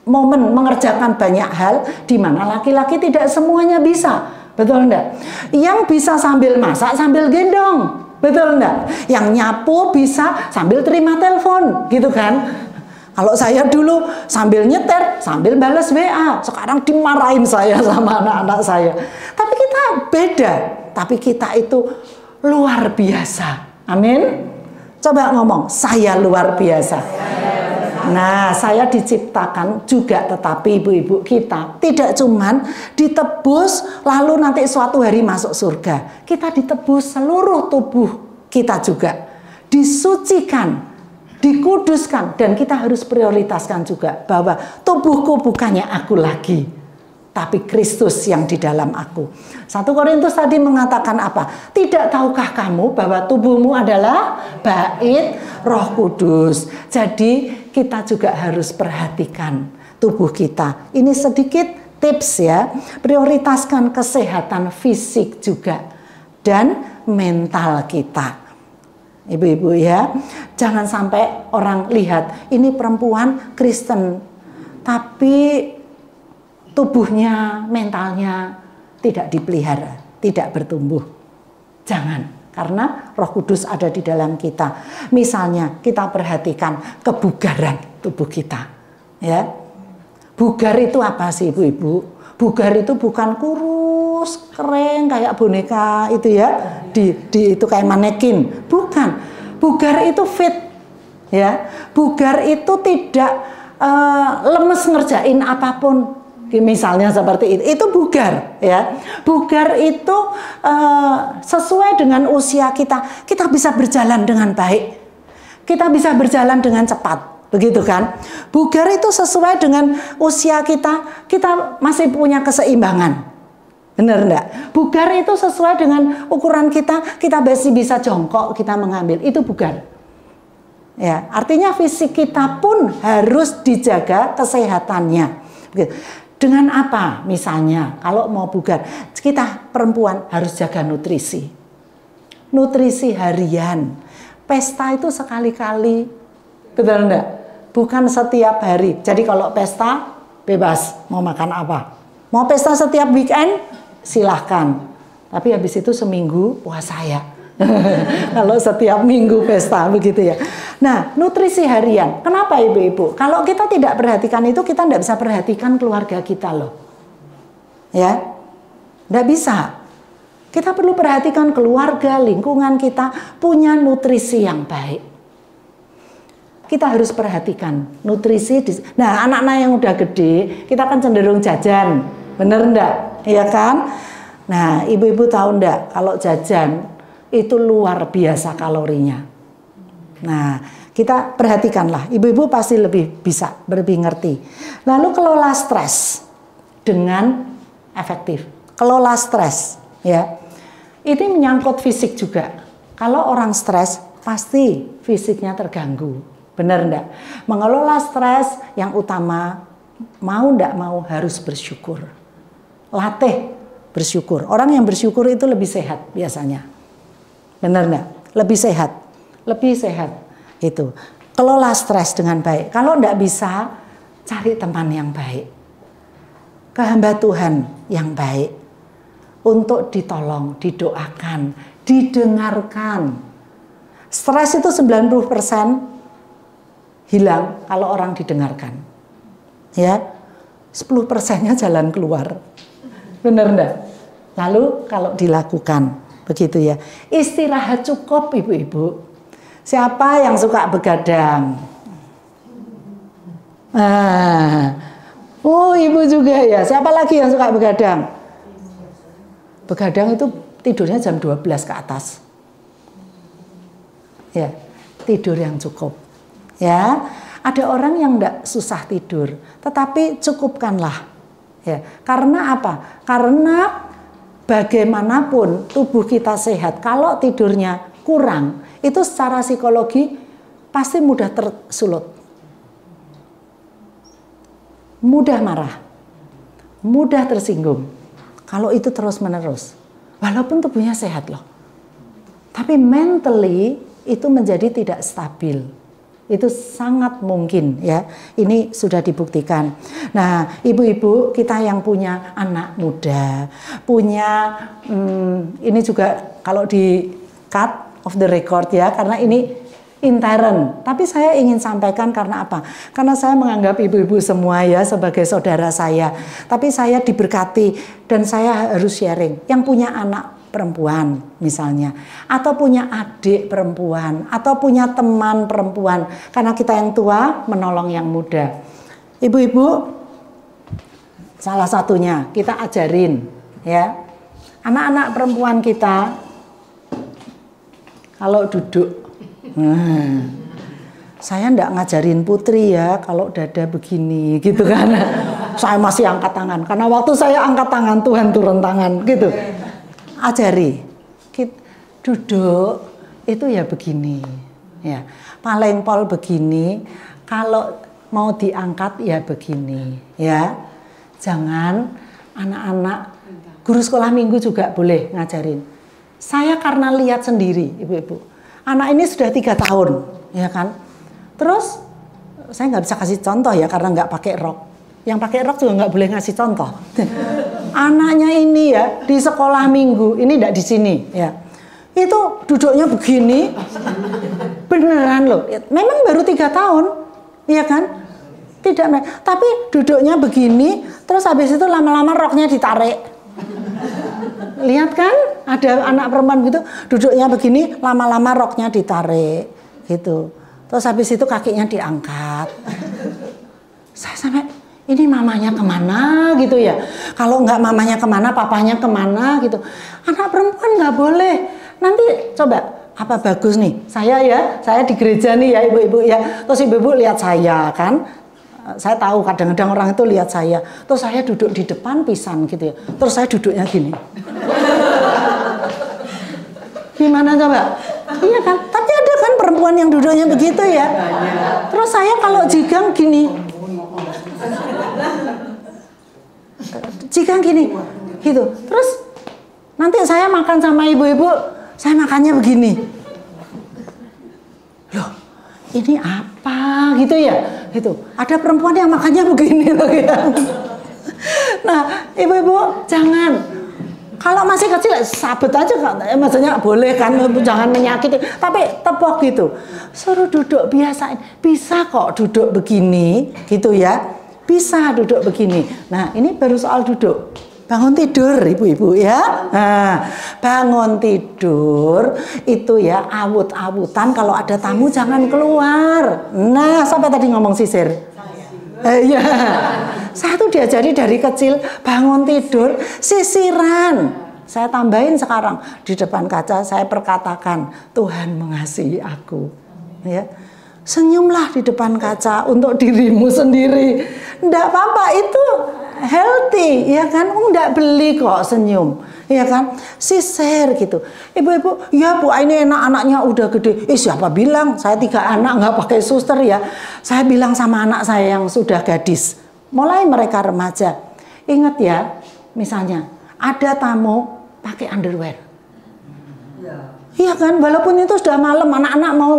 momen mengerjakan banyak hal, di mana laki-laki tidak semuanya bisa, betul enggak? Yang bisa sambil masak sambil gendong, betul enggak? Yang nyapu bisa sambil terima telepon, gitu kan? Kalau saya dulu sambil nyeter, sambil balas WA, sekarang dimarahin saya sama anak-anak saya. Tapi kita beda, tapi kita itu luar biasa. Amin. Coba ngomong, saya luar biasa. Nah, saya diciptakan juga, tetapi ibu-ibu kita tidak cuman ditebus lalu nanti suatu hari masuk surga. Kita ditebus seluruh tubuh kita juga. Disucikan, dikuduskan, dan kita harus prioritaskan juga bahwa tubuhku bukannya aku lagi, tapi Kristus yang di dalam aku. 1 Korintus tadi mengatakan apa? Tidak tahukah kamu bahwa tubuhmu adalah bait Roh Kudus. Jadi kita juga harus perhatikan tubuh kita. Ini sedikit tips ya. Prioritaskan kesehatan fisik juga dan mental kita. Ibu-ibu ya, jangan sampai orang lihat ini perempuan Kristen, tapi tubuhnya, mentalnya tidak dipelihara, tidak bertumbuh. Jangan, karena Roh Kudus ada di dalam kita. Misalnya kita perhatikan kebugaran tubuh kita. Ya, bugar itu apa sih ibu-ibu? Bugar itu bukan kurus, kering kayak boneka itu ya, itu kayak manekin. Bukan, bugar itu fit. Ya, bugar itu tidak lemes ngerjain apapun. Misalnya seperti itu bugar ya. Bugar itu sesuai dengan usia kita. Kita bisa berjalan dengan baik. Kita bisa berjalan dengan cepat. Begitu kan? Bugar itu sesuai dengan usia kita. Kita masih punya keseimbangan. Benar enggak? Bugar itu sesuai dengan ukuran kita. Kita masih bisa jongkok, kita mengambil. Itu bugar. Ya, artinya fisik kita pun harus dijaga kesehatannya. Begitu. Dengan apa? Misalnya kalau mau bugar, kita perempuan harus jaga nutrisi. Nutrisi harian. Pesta itu sekali-kali. Betul enggak? Bukan setiap hari. Jadi kalau pesta bebas mau makan apa. Mau pesta setiap weekend silahkan. Tapi habis itu seminggu puasa ya. Kalau setiap minggu pesta begitu ya. Nah, nutrisi harian. Kenapa ibu-ibu? Kalau kita tidak perhatikan itu, kita tidak bisa perhatikan keluarga kita loh. Ya, tidak bisa. Kita perlu perhatikan keluarga, lingkungan kita punya nutrisi yang baik. Kita harus perhatikan nutrisi. Nah, anak-anak yang udah gede, kita kan cenderung jajan. Bener enggak? Iya kan? Nah, ibu-ibu tahu enggak kalau jajan itu luar biasa kalorinya. Nah, kita perhatikanlah. Ibu-ibu pasti lebih bisa, lebih ngerti. Lalu kelola stres dengan efektif. Kelola stres, ya. Ini menyangkut fisik juga. Kalau orang stres, pasti fisiknya terganggu. Benar enggak? Mengelola stres yang utama, mau enggak mau harus bersyukur. Latih bersyukur. Orang yang bersyukur itu lebih sehat biasanya. Benar enggak? Lebih sehat. Lebih sehat. Itu. Kelola stres dengan baik. Kalau enggak bisa, cari teman yang baik. Ke hamba Tuhan yang baik. Untuk ditolong, didoakan, didengarkan. Stres itu 90% hilang kalau orang didengarkan. Ya, 10%-nya jalan keluar. Benar enggak? Lalu kalau dilakukan, begitu ya. Istirahat cukup ibu-ibu. Siapa yang suka begadang? Oh, ibu juga ya. Siapa lagi yang suka begadang? Begadang itu tidurnya jam 12 ke atas. Ya, tidur yang cukup. Ya, ada orang yang enggak susah tidur, tetapi cukupkanlah. Ya, karena apa? Karena bagaimanapun tubuh kita sehat, kalau tidurnya kurang, itu secara psikologi pasti mudah tersulut. Mudah marah, mudah tersinggung. Kalau itu terus-menerus, walaupun tubuhnya sehat loh. Tapi mentally itu menjadi tidak stabil. Itu sangat mungkin ya. Ini sudah dibuktikan. Nah, ibu-ibu kita yang punya anak muda, punya ini juga kalau di cut off the record ya, karena ini intern. Tapi saya ingin sampaikan karena apa? Karena saya menganggap ibu-ibu semua ya sebagai saudara saya. Tapi saya diberkati dan saya harus sharing. Yang punya anak perempuan misalnya, atau punya adik perempuan, atau punya teman perempuan, karena kita yang tua menolong yang muda. Ibu-ibu, salah satunya kita ajarin ya, anak-anak perempuan kita kalau duduk, saya enggak ngajarin putri ya kalau dada begini gitu kan. Saya masih angkat tangan, karena waktu saya angkat tangan Tuhan turun tangan gitu. Ajari, duduk itu ya begini, ya paling pol begini, kalau mau diangkat ya begini, ya. Jangan anak-anak, guru sekolah minggu juga boleh ngajarin. Saya karena lihat sendiri, ibu-ibu, anak ini sudah 3 tahun, ya kan. Terus saya nggak bisa kasih contoh ya karena nggak pakai rok. Yang pakai rok juga nggak boleh ngasih contoh. Anaknya ini ya di sekolah minggu, ini enggak di sini ya. Itu duduknya begini. Beneran loh. Memang baru 3 tahun. Iya kan? Tidak, tapi duduknya begini, terus habis itu lama-lama roknya ditarik. Lihat kan? Ada anak perempuan gitu, duduknya begini, lama-lama roknya ditarik gitu. Terus habis itu kakinya diangkat. Saya sampai, ini mamanya kemana gitu ya. Kalau nggak mamanya kemana, papanya kemana gitu. Anak perempuan nggak boleh. Nanti coba, apa bagus nih? Saya di gereja nih ya ibu-ibu ya. Terus ibu-ibu lihat saya kan. Saya tahu kadang-kadang orang itu lihat saya. Terus saya duduk di depan pisan gitu ya. Terus saya duduknya gini. Gimana coba? Iya kan? Tapi ada kan perempuan yang duduknya begitu ya. Terus saya kalau jigang gini. Jika gini gitu, terus nanti saya makan sama ibu-ibu, saya makannya begini. Loh, ini apa gitu ya? Gitu. Ada perempuan yang makannya begini loh ya. Nah, ibu-ibu jangan. Kalau masih kecil sabet aja kan, maksudnya boleh kan, jangan menyakiti. Tapi tepok gitu, suruh duduk biasain. Bisa kok duduk begini, gitu ya. Bisa duduk begini. Nah, ini baru soal duduk. Bangun tidur, ibu-ibu ya. Nah, bangun tidur itu ya awut-awutan. Kalau ada tamu jangan keluar. Nah, sampai tadi ngomong sisir. Iya. Saya tuh diajari dari kecil bangun tidur sisiran. Saya tambahin sekarang di depan kaca saya perkatakan Tuhan mengasihi aku. Ya. Senyumlah di depan kaca untuk dirimu sendiri. Nggak apa-apa, itu healthy, ya kan? Nggak beli kok senyum, ya kan? Sisir gitu. Ibu-ibu, ya Bu, ini enak anaknya udah gede. Siapa bilang? Saya 3 anak nggak pakai suster ya. Saya bilang sama anak saya yang sudah gadis, mulai mereka remaja. Ingat ya, misalnya ada tamu pakai underwear. Iya kan? Walaupun itu sudah malam, anak-anak mau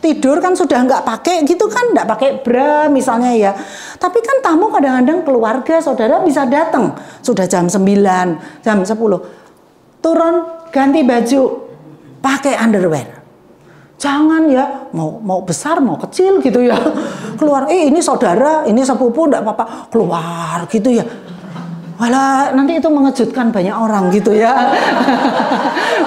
tidur kan sudah nggak pakai gitu kan, nggak pakai bra misalnya ya. Tapi kan tamu kadang-kadang keluarga, saudara bisa datang. Sudah jam 9, jam 10. Turun, ganti baju, pakai underwear. Jangan ya, mau besar, mau kecil gitu ya. Keluar, ini saudara, ini sepupu, nggak apa-apa. Keluar gitu ya. Walah, nanti itu mengejutkan banyak orang gitu ya.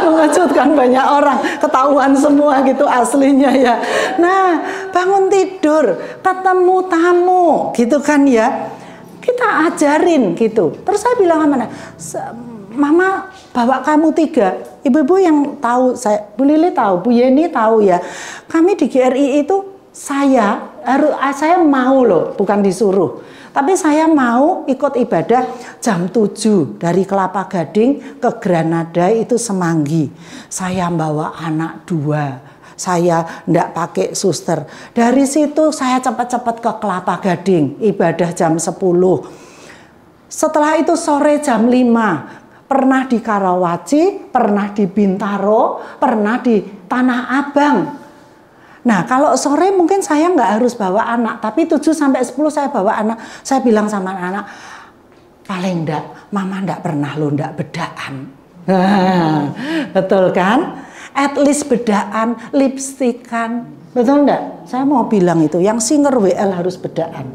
Mengejutkan banyak orang, ketahuan semua gitu aslinya ya. Nah, bangun tidur, ketemu tamu gitu kan ya. Kita ajarin gitu. Terus saya bilang sama Mama bawa kamu 3. Ibu-ibu yang tahu, Bu Lili tahu, Bu Yeni tahu ya. Kami di GRI itu saya mau loh, bukan disuruh. Tapi saya mau ikut ibadah jam 7 dari Kelapa Gading ke Granada itu Semanggi. Saya bawa anak 2. Saya ndak pakai suster. Dari situ saya cepat-cepat ke Kelapa Gading, ibadah jam 10. Setelah itu sore jam 5. Pernah di Karawaci, pernah di Bintaro, pernah di Tanah Abang. Nah, kalau sore mungkin saya nggak harus bawa anak, tapi 7 sampai 10 saya bawa anak. Saya bilang sama anak, paling enggak, Mama enggak pernah lo enggak bedaan. Betul kan? At least bedaan, lipstikan. Betul enggak? Saya mau bilang itu, yang singer WL harus bedaan.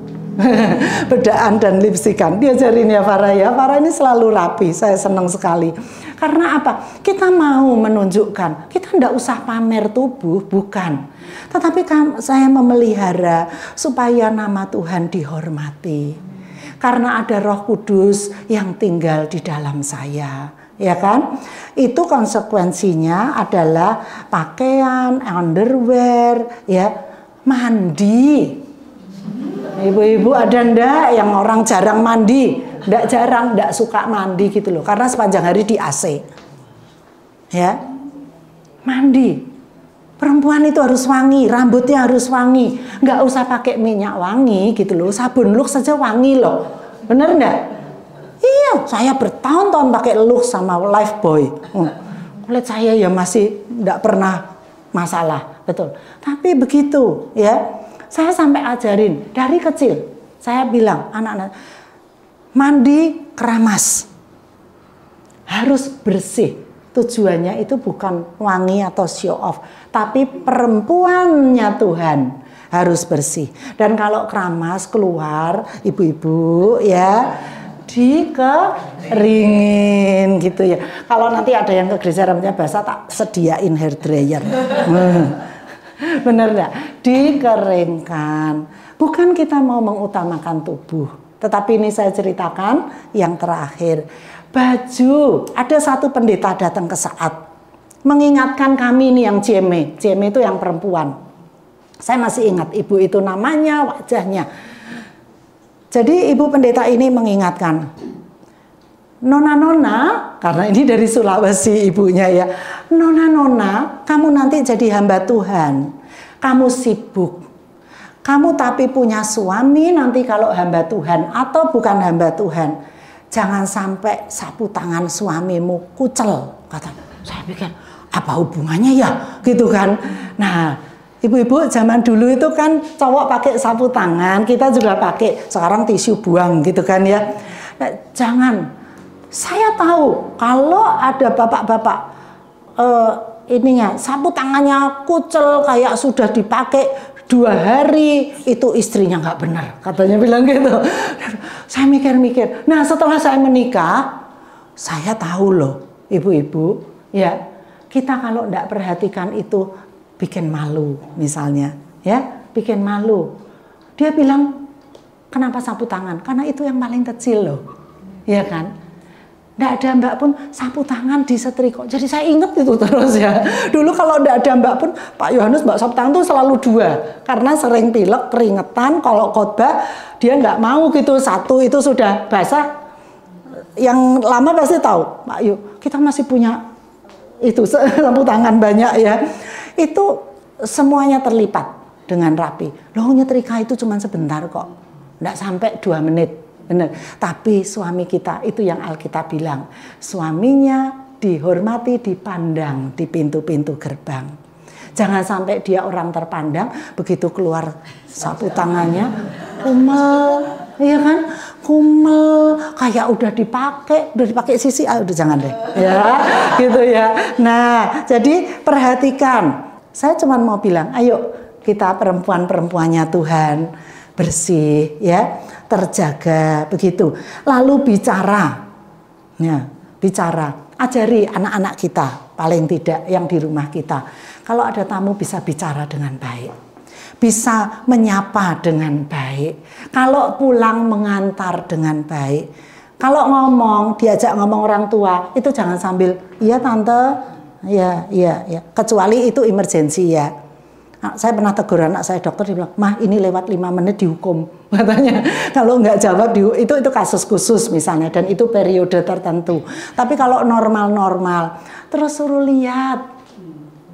Bedaan dan lipstikan. Diajarin ya Farah ya. Farah ini selalu rapi. Saya senang sekali. Karena apa? Kita mau menunjukkan. Kita tidak usah pamer tubuh, bukan. Tetapi saya memelihara supaya nama Tuhan dihormati. Karena ada Roh Kudus yang tinggal di dalam saya. Ya kan? Itu konsekuensinya adalah pakaian, underwear, ya, mandi. Ibu-ibu ada ndak yang orang jarang mandi? Ndak jarang, ndak suka mandi gitu loh. Karena sepanjang hari di AC. Ya. Mandi. Perempuan itu harus wangi, rambutnya harus wangi. Nggak usah pakai minyak wangi gitu loh. Sabun Lux saja wangi loh. Bener ndak? Iya, saya bertahun-tahun pakai Lux sama Lifebuoy. Kulit saya ya masih ndak pernah masalah, betul. Tapi begitu ya. Saya sampai ajarin dari kecil. Saya bilang anak-anak mandi keramas. Harus bersih. Tujuannya itu bukan wangi atau show off, tapi perempuannya Tuhan harus bersih. Dan kalau keramas keluar, ibu-ibu ya dikeringin gitu ya. Kalau nanti ada yang ke gereja rambutnya basah, tak sediain hair dryer. Bener nggak? Dikeringkan. Bukan kita mau mengutamakan tubuh, tetapi ini saya ceritakan yang terakhir. Baju, ada satu pendeta datang ke saat mengingatkan kami ini yang Jeme itu yang perempuan. Saya masih ingat ibu itu namanya, wajahnya. Jadi ibu pendeta ini mengingatkan, nona-nona, karena ini dari Sulawesi ibunya ya, nona-nona, kamu nanti jadi hamba Tuhan, kamu sibuk, kamu tapi punya suami nanti kalau hamba Tuhan atau bukan hamba Tuhan, jangan sampai sapu tangan suamimu kucel, kata. Saya pikir apa hubungannya ya, gitu kan. Nah, ibu-ibu zaman dulu itu kan cowok pakai sapu tangan, kita juga pakai, sekarang tisu buang gitu kan ya. Nah, jangan. Saya tahu kalau ada bapak-bapak ininya sapu tangannya kucel kayak sudah dipakai 2 hari, itu istrinya nggak benar, katanya bilang gitu. Saya mikir-mikir. Nah setelah saya menikah, saya tahu loh ibu-ibu ya, kita kalau nggak perhatikan itu bikin malu misalnya ya, bikin malu. Dia bilang kenapa sapu tangan? Karena itu yang paling kecil loh, ya kan? Nggak ada mbak pun sapu tangan disetrika. Jadi saya ingat itu terus ya. Dulu kalau nggak ada mbak pun, Pak Yohanes mbak sapu tangan tuh selalu 2. Karena sering pilek, keringetan, kalau khotbah dia nggak mau gitu. Satu itu sudah basah. Yang lama pasti tahu, Pak Yo, kita masih punya itu sapu tangan banyak ya. Itu semuanya terlipat dengan rapi. Loh nyetrika itu cuma sebentar kok. Nggak sampai 2 menit. Benar. Tapi suami kita itu yang Alkitab bilang, suaminya dihormati, dipandang di pintu-pintu gerbang. Jangan sampai dia orang terpandang, begitu keluar sapu tangannya kumel, iya kan? Kumel, kayak udah dipakai sisi, udah jangan deh, ya, gitu ya. Nah, jadi perhatikan. Saya cuma mau bilang, ayo kita perempuan-perempuannya Tuhan bersih, ya. Terjaga begitu. Lalu bicara, ya, bicara, ajari anak-anak kita paling tidak yang di rumah kita. Kalau ada tamu bisa bicara dengan baik, bisa menyapa dengan baik. Kalau pulang mengantar dengan baik. Kalau ngomong diajak ngomong orang tua itu jangan sambil iya tante, ya, kecuali itu emergensi ya. Saya pernah tegur anak saya, dokter, dia bilang, mah ini lewat 5 menit dihukum, katanya. Kalau nggak jawab, itu kasus khusus misalnya, dan itu periode tertentu. Tapi kalau normal-normal, terus suruh lihat,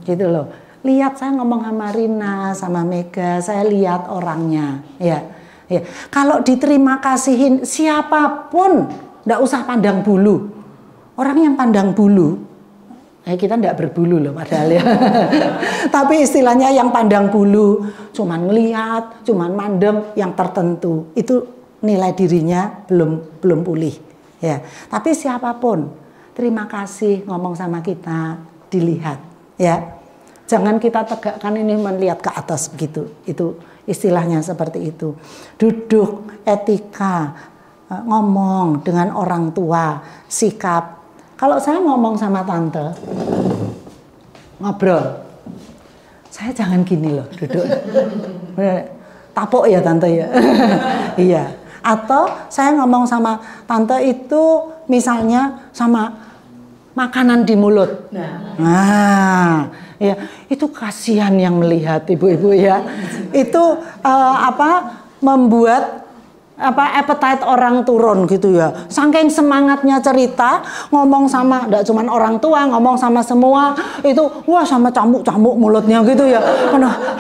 gitu loh. Lihat, saya ngomong sama Rina, sama Mega, saya lihat orangnya, ya. Kalau diterima kasihin siapapun, nggak usah pandang bulu. Orang yang pandang bulu, kita enggak berbulu loh padahal ya. Tapi istilahnya yang pandang bulu, cuman ngelihat, cuman mandem yang tertentu, itu nilai dirinya belum pulih ya. Tapi siapapun terima kasih ngomong sama kita, dilihat ya. Jangan kita tegakkan ini melihat ke atas begitu. istilahnya seperti itu. Duduk, etika, ngomong dengan orang tua, sikap. Kalau saya ngomong sama tante, ngobrol, saya jangan gini loh, duduk. Tapok ya tante ya. Iya. Atau saya ngomong sama tante itu misalnya sama makanan di mulut. Nah, ya itu kasihan yang melihat ibu-ibu ya. Itu membuat appetite orang turun gitu ya. Saking semangatnya cerita, ngomong sama enggak cuman orang tua, ngomong sama semua itu wah sama camuk-camuk mulutnya gitu ya.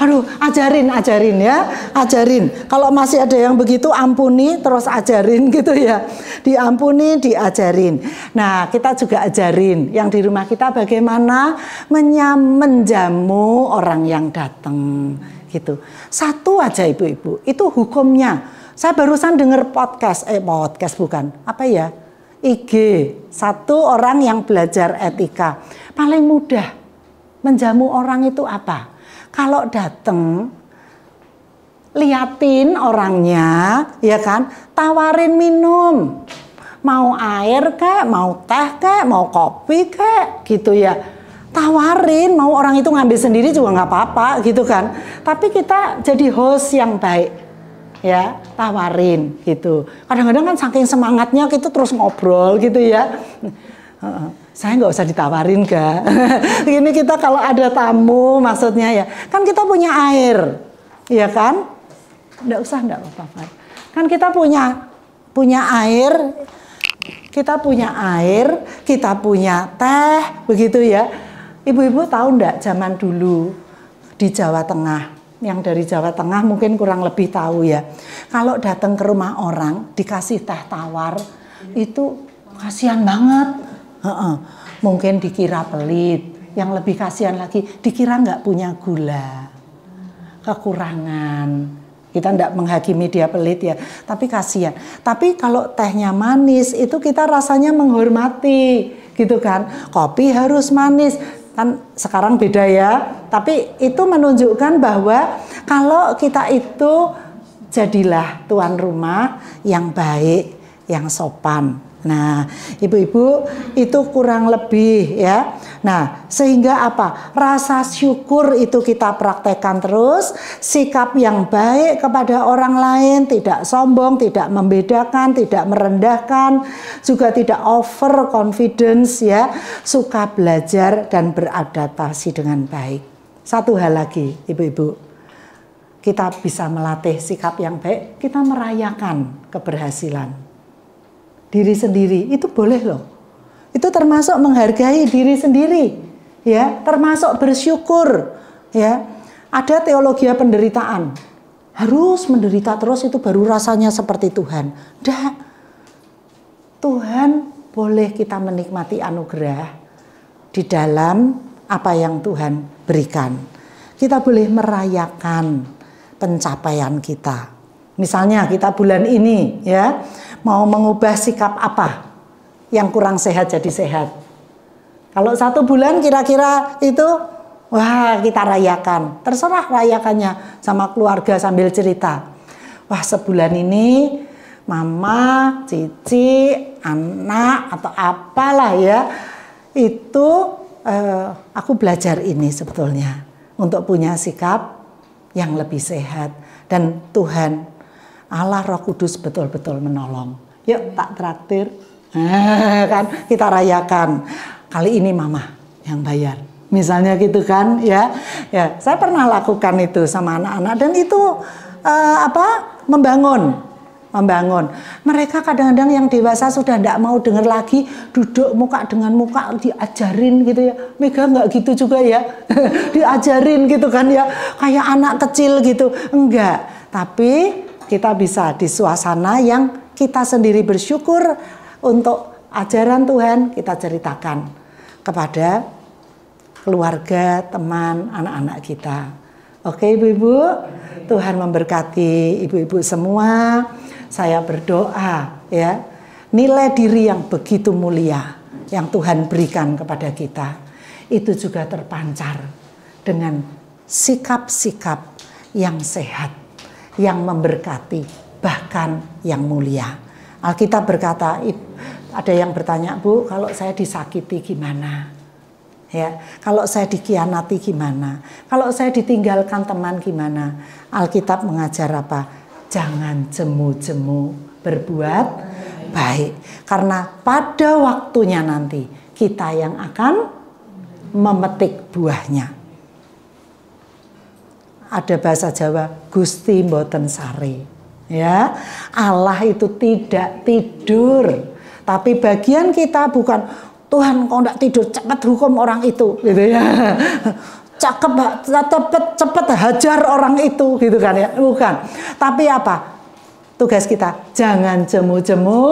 Aduh, ajarin ya, ajarin. Kalau masih ada yang begitu ampuni terus ajarin gitu ya. Diampuni, diajarin. Nah, kita juga ajarin yang di rumah kita bagaimana menjamu orang yang datang gitu. Satu aja ibu-ibu, itu hukumnya. Saya barusan dengar podcast bukan, IG, satu orang yang belajar etika. Paling mudah menjamu orang itu apa? Kalau datang, liatin orangnya, ya kan, tawarin minum. Mau air kek, mau teh kek, mau kopi kek, gitu ya. Tawarin, mau orang itu ngambil sendiri juga nggak apa-apa, gitu kan. Tapi kita jadi host yang baik. Ya, tawarin gitu. Kadang-kadang kan saking semangatnya kita terus ngobrol gitu ya. Saya nggak usah ditawarin ga. Ini kita kalau ada tamu maksudnya ya, kan kita punya air, ya kan? Nggak usah, nggak apa-apa. Kan kita punya air, kita punya teh, begitu ya. Ibu-ibu tahu nggak zaman dulu di Jawa Tengah? Yang dari Jawa Tengah mungkin kurang lebih tahu ya. Kalau datang ke rumah orang dikasih teh tawar itu kasihan banget. Mungkin dikira pelit. Yang lebih kasihan lagi dikira nggak punya gula, kekurangan. Kita nggak menghakimi dia pelit ya, tapi kasihan. Tapi kalau tehnya manis itu kita rasanya menghormati, gitu kan. Kopi harus manis. Kan sekarang beda ya, tapi itu menunjukkan bahwa kalau kita itu jadilah tuan rumah yang baik, yang sopan. Nah, ibu-ibu itu kurang lebih ya. Nah, sehingga apa? Rasa syukur itu kita praktekkan terus, sikap yang baik kepada orang lain, tidak sombong, tidak membedakan, tidak merendahkan, juga tidak over confidence ya, suka belajar dan beradaptasi dengan baik. Satu hal lagi, ibu-ibu, kita bisa melatih sikap yang baik, kita merayakan keberhasilan diri sendiri, itu boleh loh. Itu termasuk menghargai diri sendiri, ya, termasuk bersyukur, ya. Ada teologi penderitaan, harus menderita terus itu baru rasanya seperti Tuhan. Nggak. Tuhan boleh kita menikmati anugerah di dalam apa yang Tuhan berikan. Kita boleh merayakan pencapaian kita. Misalnya kita bulan ini ya mau mengubah sikap apa yang kurang sehat jadi sehat. Kalau 1 bulan kira-kira itu wah kita rayakan. Terserah rayakannya sama keluarga sambil cerita. Wah sebulan ini mama, cici, anak atau apalah ya itu aku belajar ini sebetulnya untuk punya sikap yang lebih sehat dan Tuhan Allah Roh Kudus betul-betul menolong. Yuk tak traktir, kan kita rayakan. Kali ini mama yang bayar, misalnya gitu kan ya. Ya, saya pernah lakukan itu sama anak-anak dan itu membangun. Mereka kadang-kadang yang dewasa sudah tidak mau dengar lagi, duduk muka dengan muka diajarin gitu ya. Mega nggak gitu juga ya, diajarin gitu kan ya, kayak anak kecil gitu. Enggak, tapi kita bisa di suasana yang kita sendiri bersyukur untuk ajaran Tuhan kita ceritakan kepada keluarga, teman, anak-anak kita. Oke ibu-ibu, Tuhan memberkati ibu-ibu semua. Saya berdoa ya, nilai diri yang begitu mulia yang Tuhan berikan kepada kita itu juga terpancar dengan sikap-sikap yang sehat yang memberkati, bahkan yang mulia. Alkitab berkata, ada yang bertanya, Bu, kalau saya disakiti gimana? Ya, kalau saya dikhianati gimana? Kalau saya ditinggalkan teman gimana? Alkitab mengajar apa? Jangan jemu-jemu berbuat baik. Karena pada waktunya nanti kita yang akan memetik buahnya. Ada bahasa Jawa, Gusti mboten sare. Ya, Allah itu tidak tidur. Tapi bagian kita bukan, Tuhan kau tidak tidur, cepat hukum orang itu, gitu ya. Cepat hajar orang itu, gitu kan ya. Bukan. Tapi apa? Tugas kita, jangan jemu-jemu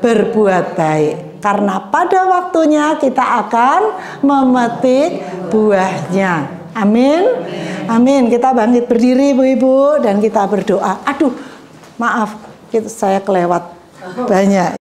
berbuat baik. Karena pada waktunya kita akan memetik buahnya. Amin. Amin. Kita bangkit berdiri Ibu-ibu dan kita berdoa. Aduh, maaf, saya kelewat banyak.